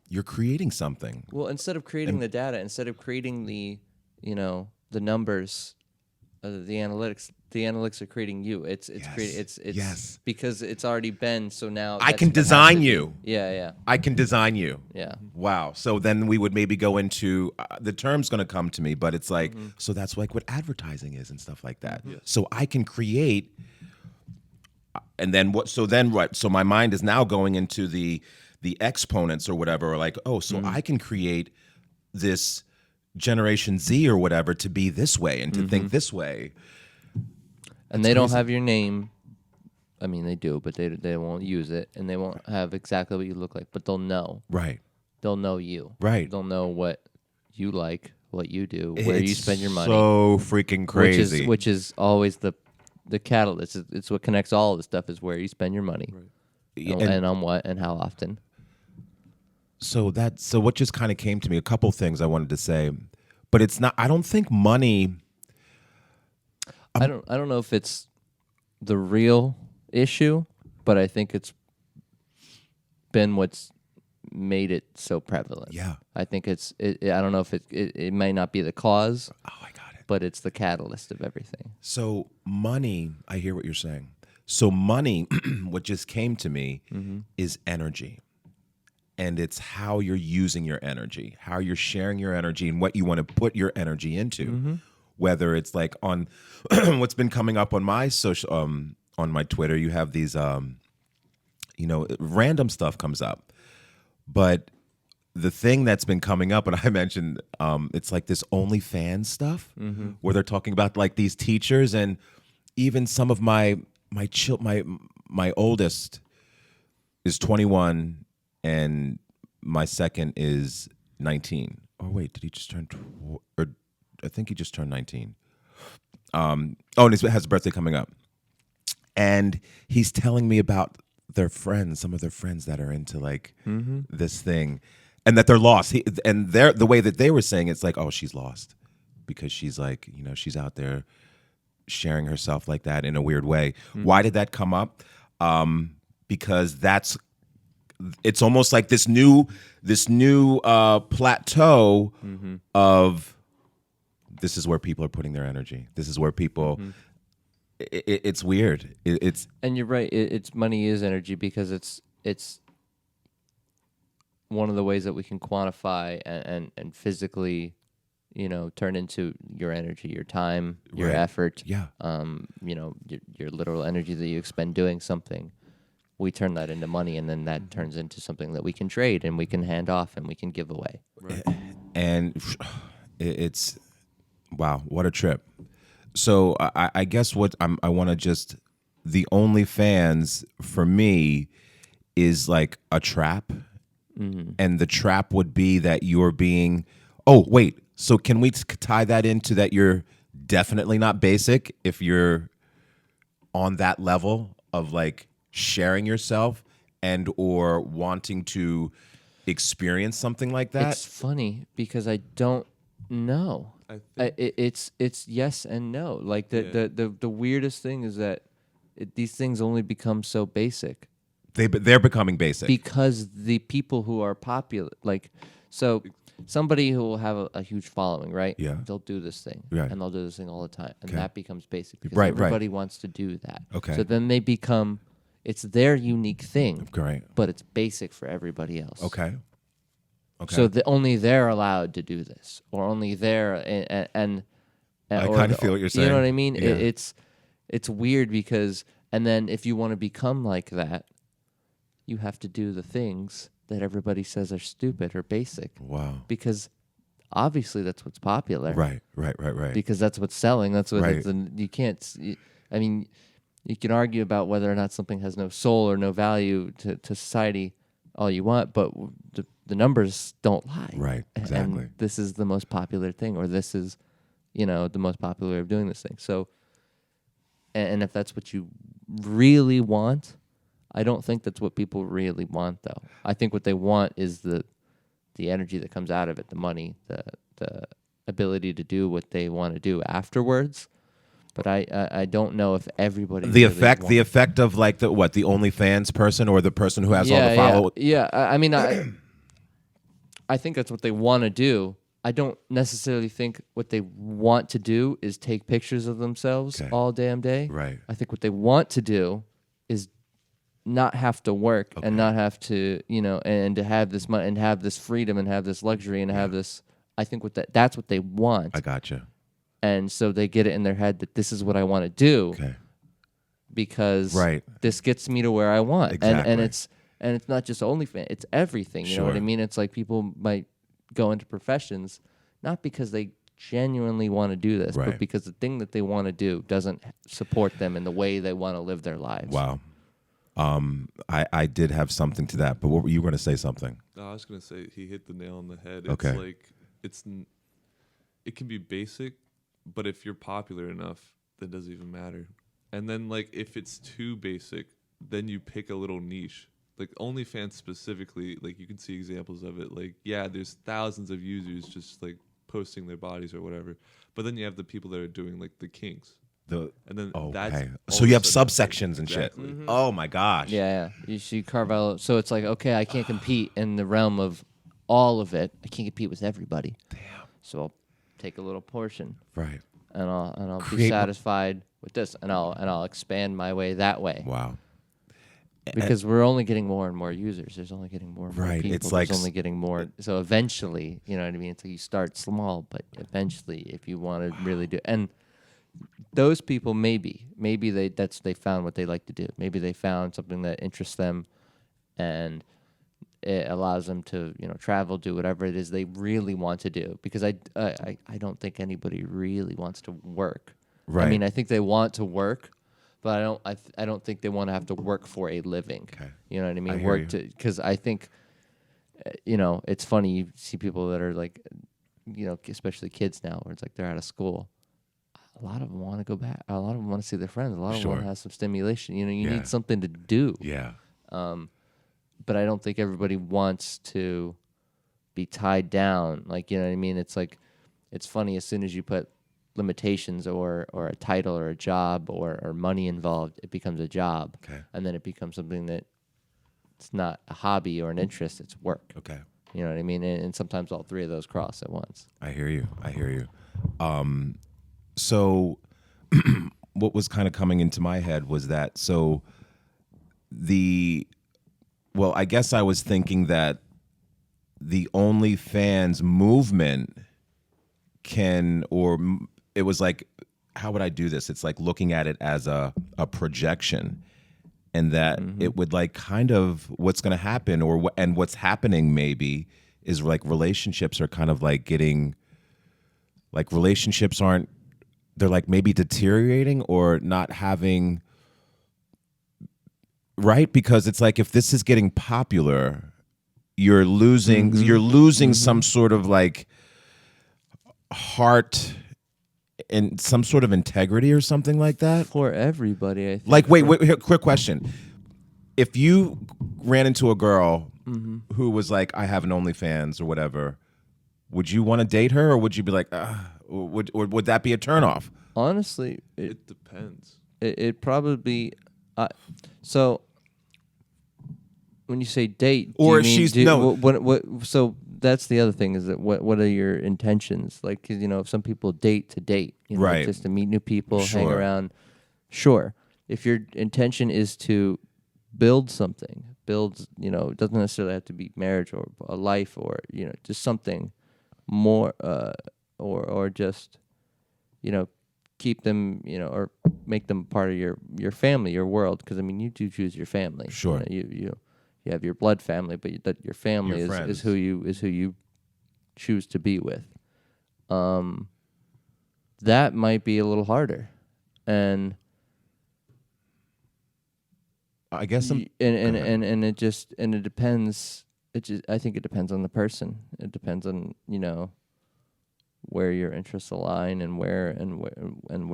you're creating something. well, instead of creating the data, instead of creating the the numbers, the analytics are creating you. It's Yes. because it's already been, so now I that's can gonna have design to be- you. yeah I can design you. yeah Wow. So then we would maybe go into the term's going to come to me, but it's like, so that's like what advertising is and stuff like that. So I can create, and then what? So then what? So my mind is now going into the exponents or whatever, or like, oh, so I can create this Generation Z or whatever to be this way and to think this way. and they don't have your name. I mean, they do, but they won't use it, and they won't have exactly what you look like, but they'll know. Right. They'll know you. Right. They'll know what you like, what you do, where you It's spend your money. So freaking crazy. Which is always the catalyst. It's what connects all of this stuff, is where you spend your money. Yeah, And on what and how often. So what just kind of came to me, a couple things I wanted to say, but it's not, I don't think money. I don't know if it's the real issue, but I think it's been what's made it so prevalent. Yeah. I think I don't know if it may not be the cause, Oh, I got it. but it's the catalyst of everything. So money, I hear what you're saying. So money, what just came to me is energy. And it's how you're using your energy, how you're sharing your energy, and what you want to put your energy into. Whether it's like on what's been coming up on my social, on my Twitter, you have these, random stuff comes up. But the thing that's been coming up, and I mentioned, it's like this OnlyFans stuff where they're talking about like these teachers, and even some of my oldest is 21. And my second is 19. Oh, wait, did he just turn? Or I think he just turned 19. And he has a birthday coming up. And he's telling me about their friends, some of their friends that are into like this thing, and that they're lost. The way that they were saying it's like, oh, she's lost because she's like, she's out there sharing herself like that in a weird way. Why did that come up? Because it's almost like this new plateau of this is where people are putting their energy. This is where people. It's weird. It's And you're right. It's money is energy, because it's one of the ways that we can quantify and physically, turn into your energy, your time, your Right. effort. Yeah. Your literal energy that you expend doing something. We turn that into money, and then that turns into something that we can trade and we can hand off and we can give away. and it's wow, what a trip. So I guess what I want to just the OnlyFans for me is like a trap, and the trap would be that you're being. Oh wait, so can we tie that into that you're definitely not basic if you're on that level of like sharing yourself and or wanting to experience something like that? It's funny because I don't know. I think It's yes and no. Like the weirdest thing is that these things only become so basic They're becoming basic. because the people who are popular, like, so somebody who will have a huge following, right? Yeah. They'll do this thing, Right. and they'll do this thing all the time, and Okay. that becomes basic because Right, right. everybody wants to do that. Okay. So then they become, it's their unique thing, Great. but it's basic for everybody else. Okay. Okay. So only they're allowed to do this, or only they're and I or kinda the- feel what you're You saying. know what I mean? Yeah. it's weird because, and then if you want to become like that, you have to do the things that everybody says are stupid or basic. Wow. Because obviously that's what's popular. Right. Because that's what's selling. That's what Right. it's, and you can't. I mean, you can argue about whether or not something has no soul or no value to society all you want, but the numbers don't lie. Right, exactly. And this is the most popular thing, or this is, the most popular way of doing this thing. So, and if that's what you really want, I don't think that's what people really want, though. I think what they want is the energy that comes out of it, the money, the ability to do what they want to do afterwards. But I don't know if everybody The really effect of like the OnlyFans person or the person who has all the followers. Yeah. I mean, I think that's what they want to do. I don't necessarily think what they want to do is take pictures of themselves all damn day. Right. I think what they want to do is not have to work and not have to, and to have this money and have this freedom and have this luxury and have this. I think that's what they want. I gotcha. And so they get it in their head that this is what I want to do. Okay. Because this gets me to where I want. Exactly. And it's not just OnlyFans, it's everything. You know what I mean? It's like people might go into professions not because they genuinely want to do this, but because the thing that they want to do doesn't support them in the way they want to live their lives. Wow. I did have something to that, but what were you going to say something? No, I was going to say he hit the nail on the head. Okay. It's like it can be basic, but if you're popular enough, that doesn't even matter. And then like if it's too basic, then you pick a little niche. Like OnlyFans specifically, like you can see examples of it. Like, yeah, there's thousands of users just like posting their bodies or whatever. But then you have the people that are doing like the kinks. And then that's so you have subsections and shit. Mm-hmm. Oh my gosh. Yeah. You carve out. So it's like, okay, I can't compete in the realm of all of it. I can't compete with everybody. Damn. So I'll take a little portion. Right. And I'll be satisfied with this, and I'll expand my way that way. Wow. Because we're only getting more and more users. There's only getting more and more people. It's like There's only getting more. So eventually, you know what I mean? So you start small, but eventually, if you want to really do, and those people maybe they found what they like to do. Maybe they found something that interests them, and it allows them to travel, do whatever it is they really want to do. Because I don't think anybody really wants to work. Right. I mean, I think they want to work, but I don't think they want to have to work for a living. Okay. You know what I mean? I hear you. Because I think, it's funny. You see people that are like, especially kids now, where it's like they're out of school. A lot of them want to go back. A lot of them want to see their friends. A lot of them want to have some stimulation. You need something to do. Yeah. But I don't think everybody wants to be tied down. Like, you know what I mean? It's like, it's funny, as soon as you put limitations or a title or a job or money involved, it becomes a job. Okay. And then it becomes something that it's not a hobby or an interest, it's work. Okay. You know what I mean? And sometimes all three of those cross at once. I hear you. So what was kind of coming into my head was that, I guess I was thinking that the OnlyFans movement it was like, how would I do this? It's like looking at it as a projection, and that it would like kind of what's going to happen and what's happening maybe is like relationships are kind of like they're like maybe deteriorating or not having, right? Because it's like if this is getting popular, you're losing some sort of like heart and some sort of integrity or something like that. For everybody, I think. Like, wait, here, quick question. If you ran into a girl who was like, I have an OnlyFans or whatever, would you want to date her, or would you be like, would that be a turnoff? Honestly, it depends. It probably so when you say date, or do you mean, she's no. What so that's the other thing, is that what are your intentions? Like, 'cause, if some people date to date, right, just to meet new people, sure, hang around. Sure, if your intention is to build something, it doesn't necessarily have to be marriage or a life or just something more, or just keep them, or make them part of your family, your world. Because I mean, you do choose your family. Sure. You have your blood family, but that your family Your is friends. who you choose to be with. That might be a little harder, and I guess and it depends. I think it depends on the person. It depends on where your interests align and where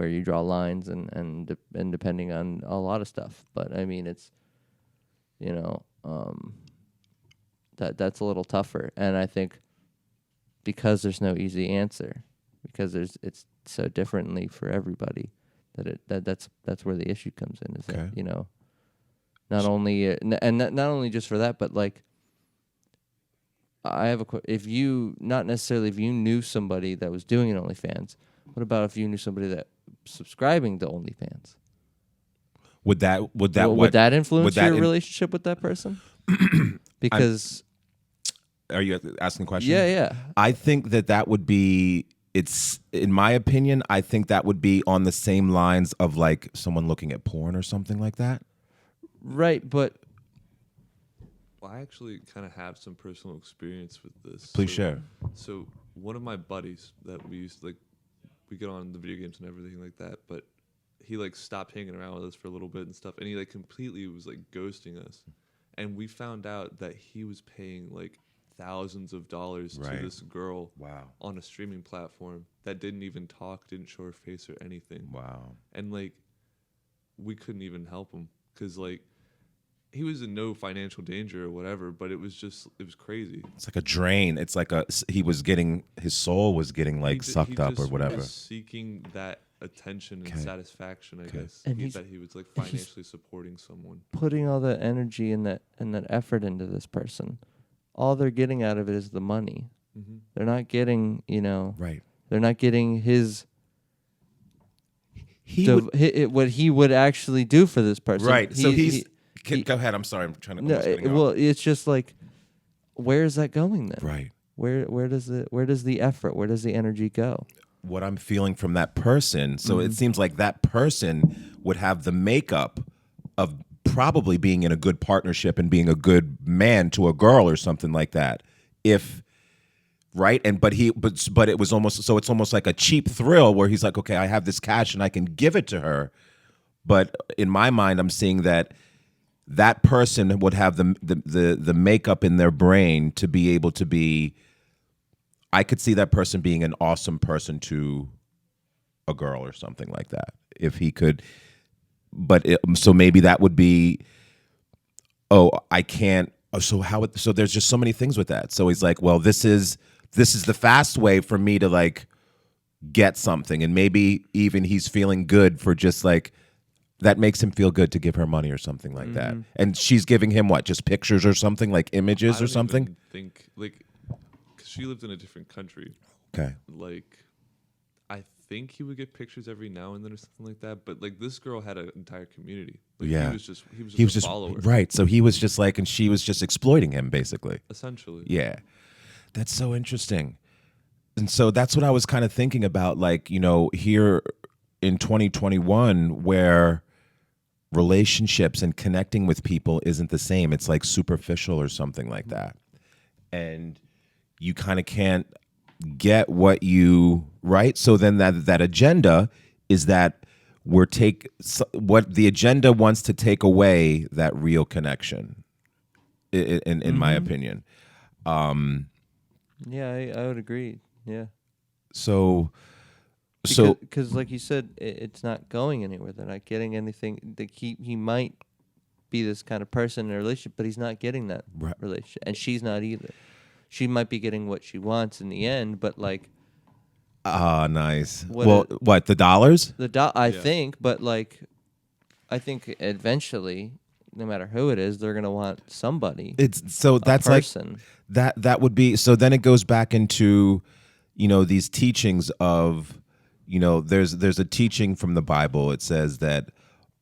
you draw lines and depending on a lot of stuff. But I mean, it's that's a little tougher, and I think because there's no easy answer, because it's so differently for everybody, that's where the issue comes in. Is Okay. that not only not only just for that, but like I have if you knew somebody that was doing an OnlyFans, what about if you knew somebody that subscribing to OnlyFans? would that influence that your relationship with that person? Because are you asking a question? yeah. I think that would be, it's, in my opinion, I think that would be on the same lines of like someone looking at porn or something like that. Right, but Well, I actually kind of have some personal experience with this. Please share. So one of my buddies that we used to, we get on the video games and everything like that, but he stopped hanging around with us for a little bit and stuff, and he completely was ghosting us, and we found out that he was paying thousands of dollars to this girl Wow. on a streaming platform that didn't even talk, didn't show her face or anything. Wow. And we couldn't even help him because he was in no financial danger or whatever, but it was crazy. It's like a drain. It's like his soul was getting sucked up or whatever. He was seeking that attention and satisfaction, I guess. And that he was financially supporting someone. putting all that energy and that effort into this person, all they're getting out of it is the money. Mm-hmm. They're not getting, Right. they're not getting his He what he would actually do for this person. right. So go ahead. I'm sorry. I'm trying to. No, it's just where is that going then? Right. Where does the effort, where does the energy go? What I'm feeling from that person. So it seems like that person would have the makeup of probably being in a good partnership and being a good man to a girl or something like that. Right. But it was it's almost like a cheap thrill where he's like, okay, I have this cash and I can give it to her. But in my mind, I'm seeing that person would have the makeup in their brain to be able to be. I could see that person being an awesome person to a girl or something like that if he could. But so maybe that would be. Oh, I can't. Oh, so there's just so many things with that. So he's like, well, this is the fast way for me to get something, and maybe even he's feeling good for just that makes him feel good to give her money or something like that. And she's giving him what? Just pictures or something, images or something? I think because she lived in a different country. Okay. I think he would get pictures every now and then or something like that. But this girl had an entire community. Yeah. He was just a follower. Right. So he was just and she was just exploiting him basically. Essentially. Yeah. That's so interesting. And so that's what I was kind of thinking about, here in 2021, where relationships and connecting with people isn't the same. It's superficial or something like that. And you kind of can't get what you, right? So then that agenda is that what the agenda wants to take away that real connection, in my opinion. Yeah, I would agree. Yeah. So because like you said, it's not going anywhere. They're not getting anything. He might be this kind of person in a relationship, but he's not getting that relationship, and she's not either. She might be getting what she wants in the end, but nice. What the dollars? I think, but I think eventually, no matter who it is, they're gonna want somebody. That's person. That would be. So then it goes back into, these teachings of, there's a teaching from the Bible. It says that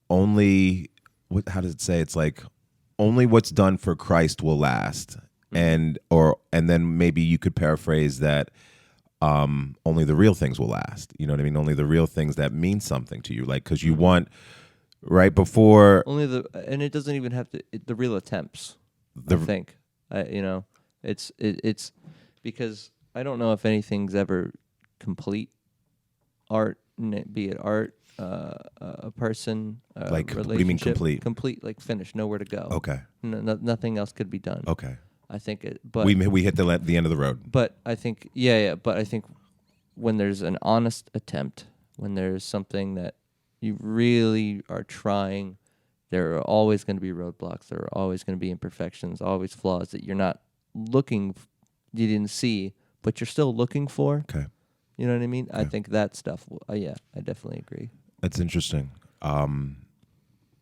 only, how does it say? It's only what's done for Christ will last. And then maybe you could paraphrase that, only the real things will last. You know what I mean? Only the real things that mean something to you. Like, because you want, right before Only and it doesn't even have to, the real attempts, I think. It's because I don't know if anything's ever complete art, be it art, a person, a like, relationship. what do you mean complete? Complete, like finished, nowhere to go. Okay. Nothing else could be done. Okay. I think but we hit the end of the road. But I think, but I think when there's an honest attempt, when there's something that you really are trying, there are always going to be roadblocks. There are always going to be imperfections, always flaws that you're not you didn't see, but you're still looking for. Okay. You know what I mean? Okay. I think that stuff, I definitely agree. That's interesting.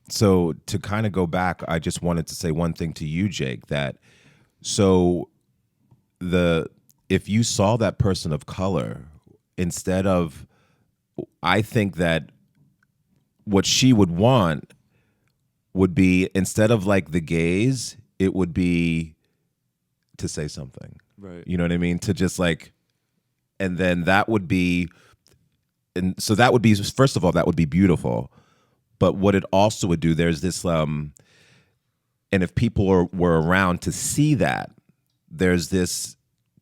So to kind of go back, I just wanted to say one thing to you, Jake, that so if you saw that person of color, instead of, I think that what she would want would be, instead of like the gaze, it would be to say something. Right. You know what I mean? To just like, and then that would be, and so that would be, first of all, that would be beautiful. But what it also would do, there's this, and if people were around to see that, there's this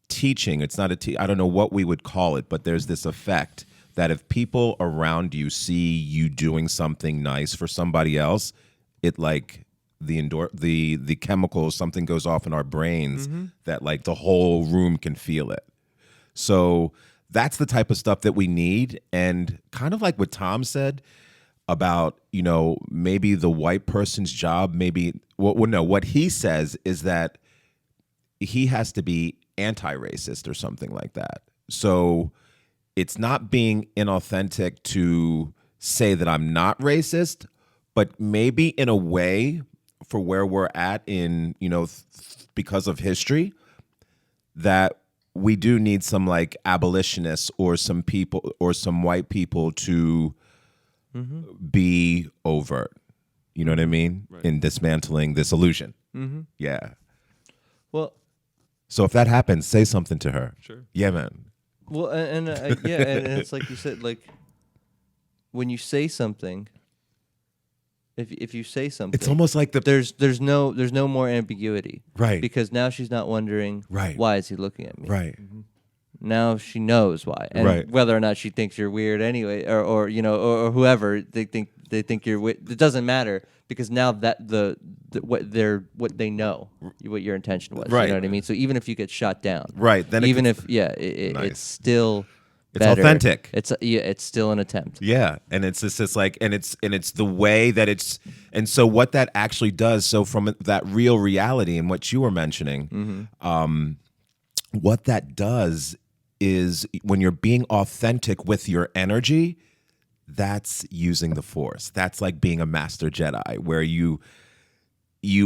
teaching. It's not I don't know what we would call it, but there's this effect that if people around you see you doing something nice for somebody else, it like the chemicals, something goes off in our brains that like the whole room can feel it. So that's the type of stuff that we need. And kind of like what Tom said about, maybe the white person's job, what he says is that he has to be anti-racist or something like that. So it's not being inauthentic to say that I'm not racist, but maybe in a way for where we're at in, because of history, that we do need some like abolitionists or some people or some white people to be overt. You know what I mean? Right. In dismantling this illusion. Mm-hmm. Yeah. Well, so if that happens, say something to her. Sure. Yeah, man. Well, and it's like you said, like when you say something, if you say something, It's almost like there's no more ambiguity, right, because now she's not wondering, right, why is he looking at me, right. Now she knows why, and right. whether or not she thinks you're weird anyway, or whoever they think you're weird, it doesn't matter, because now that what they know what your intention was, right. You know what I mean? So even if you get shot down, right, then even nice. It's still. It's better. Authentic. It's still an attempt. Yeah, and it's just like, and it's the way that it's, and so what that actually does. So from that real reality and what you were mentioning, what that does is when you're being authentic with your energy, that's using the Force. That's like being a master Jedi, where you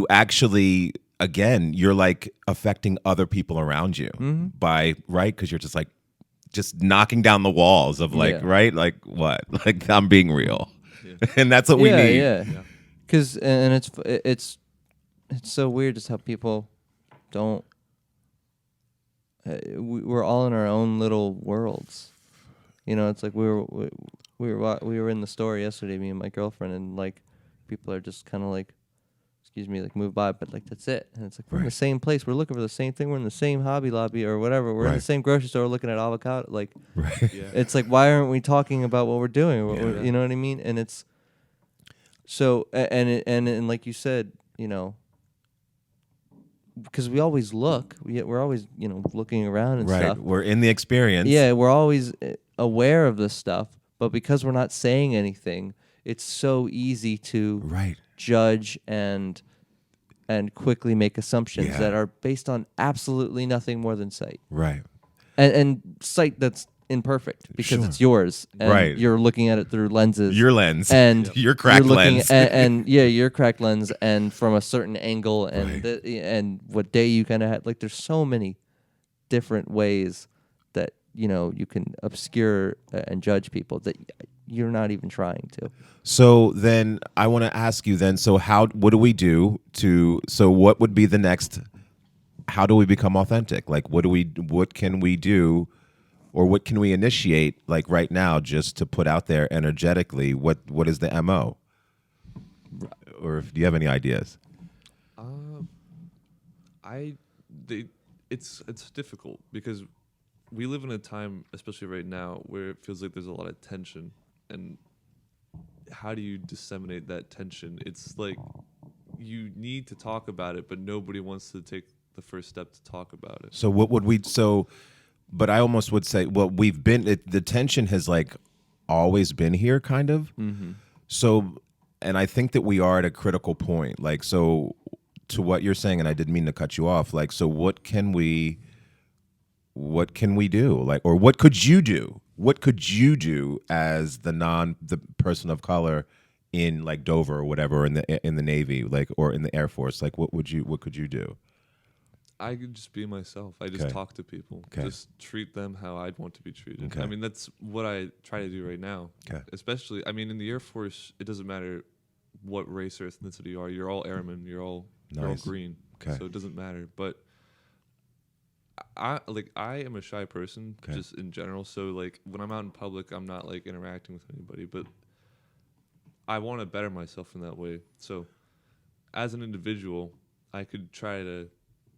actually, again, you're like affecting other people around you by, right? Because you're just knocking down the walls of like, right? Like what? Like I'm being real. Yeah. And that's what we need. Yeah. Because, and it's so weird just how people don't, we're all in our own little worlds. It's like we were in the store yesterday, me and my girlfriend, and like people are just kind of like, excuse me, like move by, but like that's it. And it's like we're in the same place, we're looking for the same thing, we're in the same Hobby Lobby or whatever, we're in the same grocery store looking at avocado. Like, it's like, why aren't we talking about what we're doing? You know what I mean? And it's so, and like you said, because we always look, we're always looking around and stuff. We're in the experience. Yeah, we're always aware of this stuff, but because we're not saying anything, it's so easy to judge and quickly make assumptions that are based on absolutely nothing more than sight. Right. And sight that's imperfect because it's yours. And you're looking at it through lenses. Your lens. And your cracked lens. Your cracked lens, and from a certain angle, and and what day you kind of had. Like, there's so many different ways that you can obscure and judge people that you're not even trying to. So then I want to ask you then, so what do we do so what would be the next, how do we become authentic? Like what can we do or what can we initiate like right now just to put out there energetically? What is the MO? Or do you have any ideas? It's difficult because we live in a time, especially right now, where it feels like there's a lot of tension. And how do you disseminate that tension? It's like you need to talk about it, but nobody wants to take the first step to talk about it. So what would we? So, but I almost would say, well, we've been the tension has like always been here, kind of. Mm-hmm. So, and I think that we are at a critical point. Like, so to what you're saying, and I didn't mean to cut you off. Like, so what can we do? Like, or what could you do? What could you do as the person of color in like Dover or whatever in the Navy, like, or in the Air Force? Like, what could you do? I could just be myself. I just Okay. talk to people. Okay. Just treat them how I'd want to be treated. Okay. I mean, that's what I try to do right now. Okay. Especially, I mean, in the Air Force, it doesn't matter what race or ethnicity you are. You're all airmen. You're all Nice. green. Okay. So it doesn't matter. But I am a shy person Okay. just in general. So like when I'm out in public, I'm not like interacting with anybody. But I want to better myself in that way. So as an individual, I could try to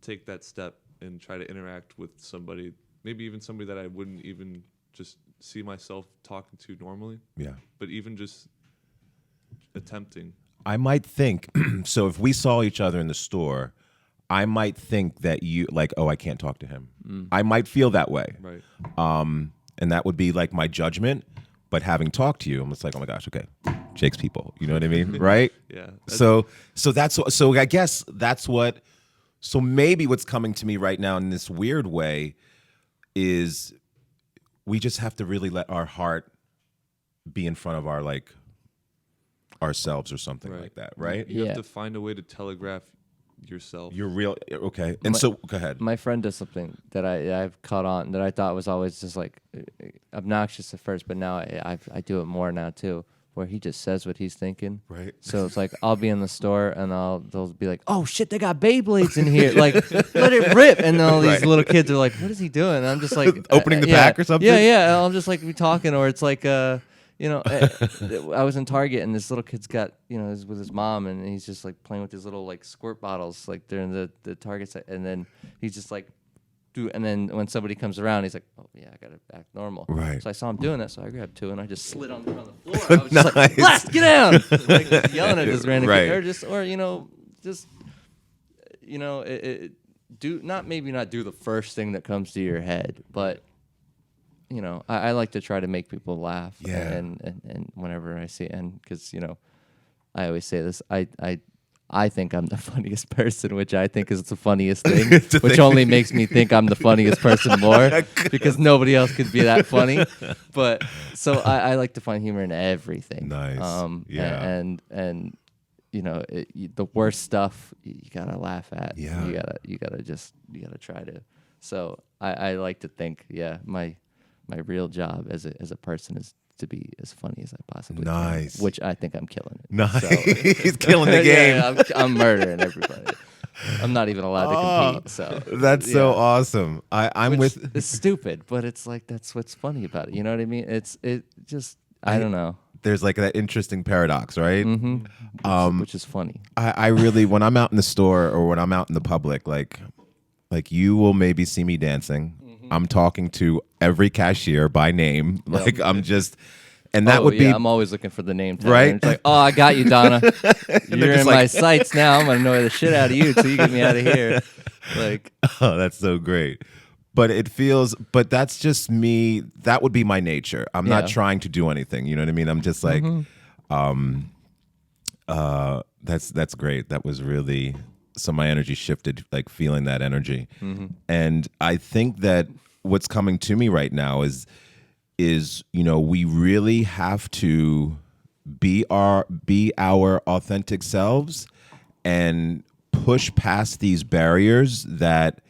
take that step and try to interact with somebody, maybe even somebody that I wouldn't even just see myself talking to normally, Yeah. but even just attempting. I might think, so if we saw each other in the store, I might think that you like, oh, I can't talk to him. I might feel that way. Right. And that would be like my judgment. But having talked to you, I'm just like, oh my gosh, okay, Jake's people. You know what I mean? Right? Yeah. So I guess that's what, so maybe what's coming to me right now in this weird way is we just have to really let our heart be in front of our like ourselves or something Right. like that, right? You Yeah. have to find a way to telegraph yourself. You're real, okay. And so, go ahead. My friend does something that I've caught on that I thought was always just like obnoxious at first, but now I do it more now too, where he just says what he's thinking. Right. So it's like I'll be in the store and they'll be like, "Oh shit, they got Beyblades in here! Like, let it rip!" And then all these Right. little kids are like, "What is he doing?" And I'm just like, Opening the yeah, pack or something? Yeah, yeah. And I'll just like be talking, or it's like I was in Target and this little kid's got, is with his mom and he's just like playing with his little like squirt bottles like during the Target set, and then he's just like and then when somebody comes around he's like, oh yeah, I gotta act normal. Right. So I saw him doing that, so I grabbed two and I just slid on the floor. I was just like, Nice. blast, get down, like yelling at this random Right. kid, maybe not do the first thing that comes to your head, but I like to try to make people laugh. Yeah. And whenever I see, and because, I always say this, I think I'm the funniest person, which I think is the funniest thing, which only makes me think I'm the funniest person more because nobody else could be that funny. But so I like to find humor in everything. Nice. Yeah. And the worst stuff you gotta laugh at. Yeah. You gotta try to. So I like to think, my real job as a person is to be as funny as I possibly Nice. can, which I think I'm killing it. Nice. So, He's killing the game. yeah, I'm murdering everybody. I'm not even allowed to compete. So That's so awesome. I'm which with. It's stupid, but it's like that's what's funny about it. You know what I mean? I don't know. There's like that interesting paradox, right? Which is funny. I really, when I'm out in the store or when I'm out in the public, like you will maybe see me dancing. I'm talking to every cashier by name. Like I'm just, and that would be. I'm always looking for the name tag. Right? And it's like, oh, I got you, Donna. You're just in my sights now. I'm gonna annoy the shit out of you until you get me out of here. Like, Oh, that's so great. But that's just me. That would be my nature. I'm not Yeah. trying to do anything. You know what I mean? I'm just like, that's great. That was really, so my energy shifted, like feeling that energy. And I think that what's coming to me right now is, we really have to be our authentic selves and push past these barriers that,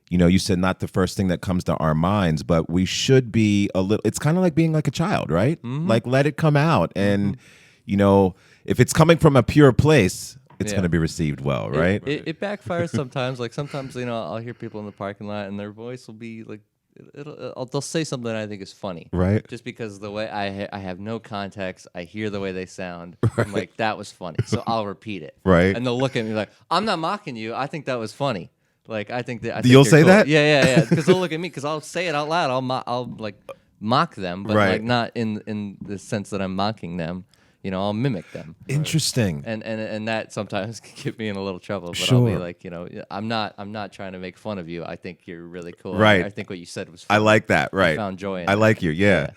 you said not the first thing that comes to our minds, but we should be a little, it's kind of like being like a child, right? Like let it come out. And, if it's coming from a pure place, it's Yeah. going to be received well, right? It backfires sometimes. Like sometimes, I'll hear people in the parking lot and their voice will be like, they'll say something I think is funny, Right. just because the way I have no context. I hear the way they sound. I'm like, that was funny, so I'll repeat it. Right. And they'll look at me like, I'm not mocking you. I think that was funny. Like I think that. I think You'll you're say cool. that? Yeah. Because they'll look at me because I'll say it out loud. I'll like mock them, but Right. like not in the sense that I'm mocking them. I'll mimic them. Interesting. And that sometimes can get me in a little trouble. But I'll Sure. be like, I'm not trying to make fun of you. I think you're really cool. Right. I think what you said was I funny. like that. Right. found joy in I it. like you. Yeah. Yeah.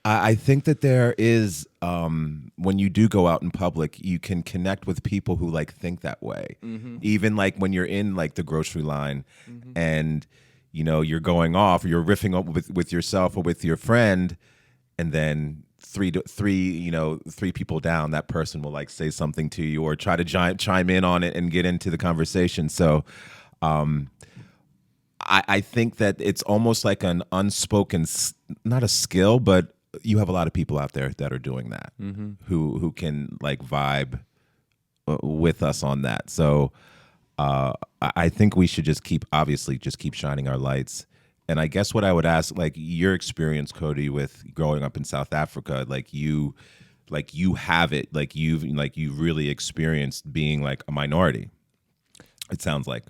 I think that there is when you do go out in public, you can connect with people who like think that way. Mm-hmm. Even like when you're in like the grocery line, and you're going off, or you're riffing up with yourself or with your friend, and then three people down, that person will like say something to you or try to chime in on it and get into the conversation. So I think that it's almost like an unspoken, not a skill, but you have a lot of people out there that are doing that, who can like vibe with us on that. So I think we should just keep shining our lights. And I guess what I would ask, like your experience, Cody, with growing up in South Africa, like you have it, like you really experienced being like a minority. It sounds like.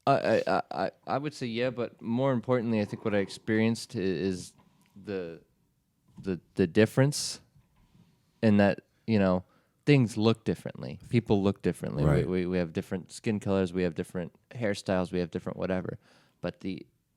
I would say yeah, but more importantly, I think what I experienced is the difference in that things look differently, people look differently. Right. We have different skin colors, we have different hairstyles, we have different whatever. But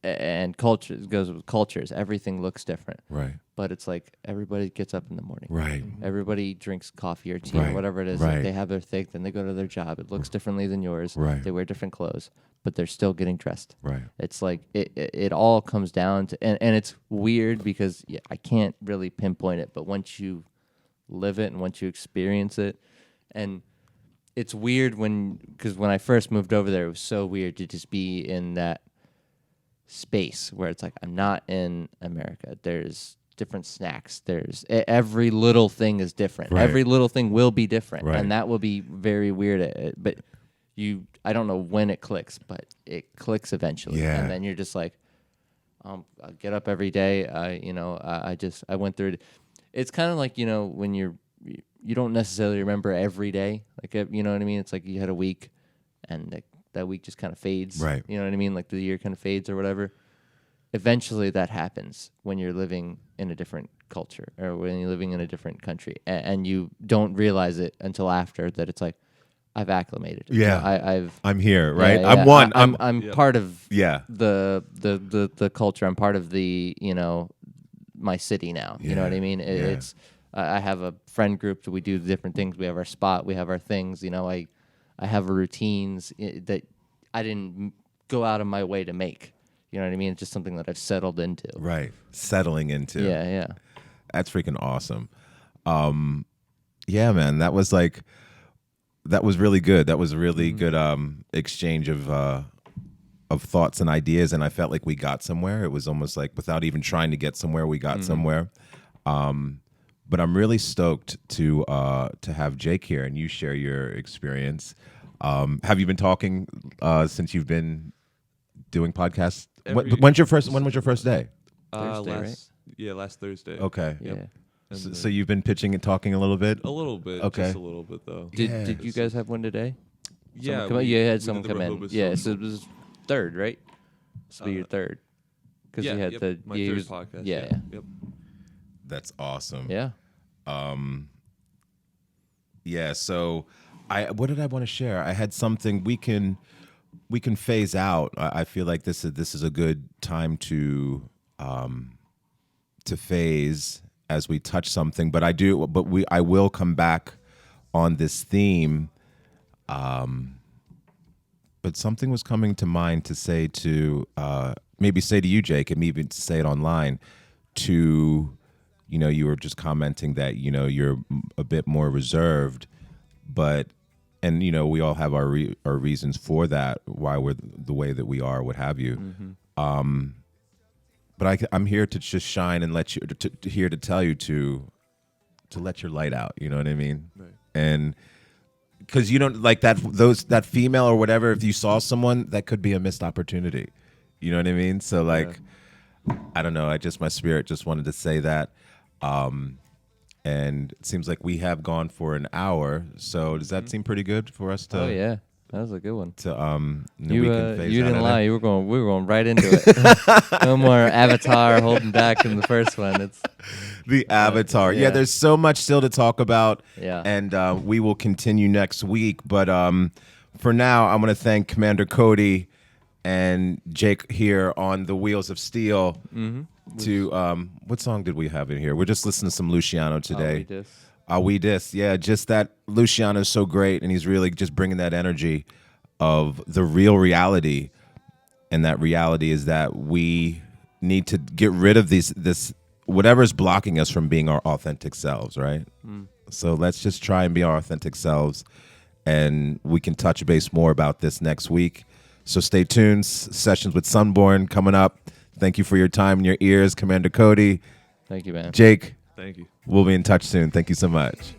and cultures goes with cultures. Everything looks different. Right. But it's like everybody gets up in the morning. Right. Everybody drinks coffee or tea Right. or whatever it is. Right. Like they have their thing, then they go to their job. It looks differently than yours. Right. They wear different clothes, but they're still getting dressed. Right. It's like it all comes down to, and it's weird because I can't really pinpoint it, but once you live it and once you experience it, and it's weird because when I first moved over there, it was so weird to just be in that space where it's like, I'm not in America. There's different snacks. There's every little thing is different. Right. Every little thing will be different, Right. and that will be very weird. But I don't know when it clicks, but it clicks eventually. Yeah. And then you're just like, I get up every day. I went through it. It's kind of like, when you don't necessarily remember every day. Like, you know what I mean? It's like you had a week and that week just kind of fades. Right. You know what I mean? Like the year kind of fades or whatever. Eventually that happens when you're living in a different culture or when you're living in a different country. And you don't realize it until after that it's like, I've acclimated. Yeah. I'm here, right? Yeah, I'm yeah. one. I'm part of yeah. the culture. I'm part of the my city now. You know what I mean? It's I have a friend group that we do different things. We have our spot. We have our things. I have routines that I didn't go out of my way to make. You know what I mean? It's just something that I've settled into. Right. Settling into. Yeah. That's freaking awesome. Yeah, man. That was really good. That was a really good exchange of thoughts and ideas, and I felt like we got somewhere. It was almost like without even trying to get somewhere, we got somewhere. But I'm really stoked to have Jake here and you share your experience. Have you been talking since you've been doing podcasts? When was your first day? Thursday, right? Last Thursday. Okay. Yeah. So you've been pitching and talking a little bit? A little bit. Okay. Just a little bit, though. Did you guys have one today? Yeah. You had we someone did the come in. Rehoboth Yeah, one. so it was third, right? This will be your third. Because you had my third podcast. Yeah. Yep. That's awesome. Yeah. Yeah, so what did I want to share? I had something we can phase out. I feel like this is a good time to phase as we touch something, but I will come back on this theme. But something was coming to mind to say to maybe say to you, Jake, and maybe to say it online to, you were just commenting that, you're a bit more reserved, and we all have our reasons for that, why we're the way that we are, what have you. Mm-hmm. But I'm here to just shine and let you here to tell you to let your light out. You know what I mean? Right. And because you don't like that female or whatever. If you saw someone, that could be a missed opportunity. You know what I mean? So like, I don't know. My spirit just wanted to say that. And it seems like we have gone for an hour. So does that seem pretty good for us to? Oh yeah, that was a good one. To You we can phase you out didn't of lie. it. We were going right into it. No more Avatar holding back in the first one. It's The Avatar. Yeah, yeah. there's so much still to talk about. Yeah. And we will continue next week. But for now, I'm going to thank Commander Cody and Jake here on the Wheels of Steel. To what song did we have in here? We're just listening to some Luciano today. We dis. Yeah, just that Luciano is so great, and he's really just bringing that energy of the real reality. And that reality is that we need to get rid of this whatever's blocking us from being our authentic selves, right? So let's just try and be our authentic selves, and we can touch base more about this next week. So stay tuned. Sessions with Sunborn coming up. Thank you for your time and your ears, Commander Cody. Thank you, man. Jake, Thank you. we'll be in touch soon. Thank you so much.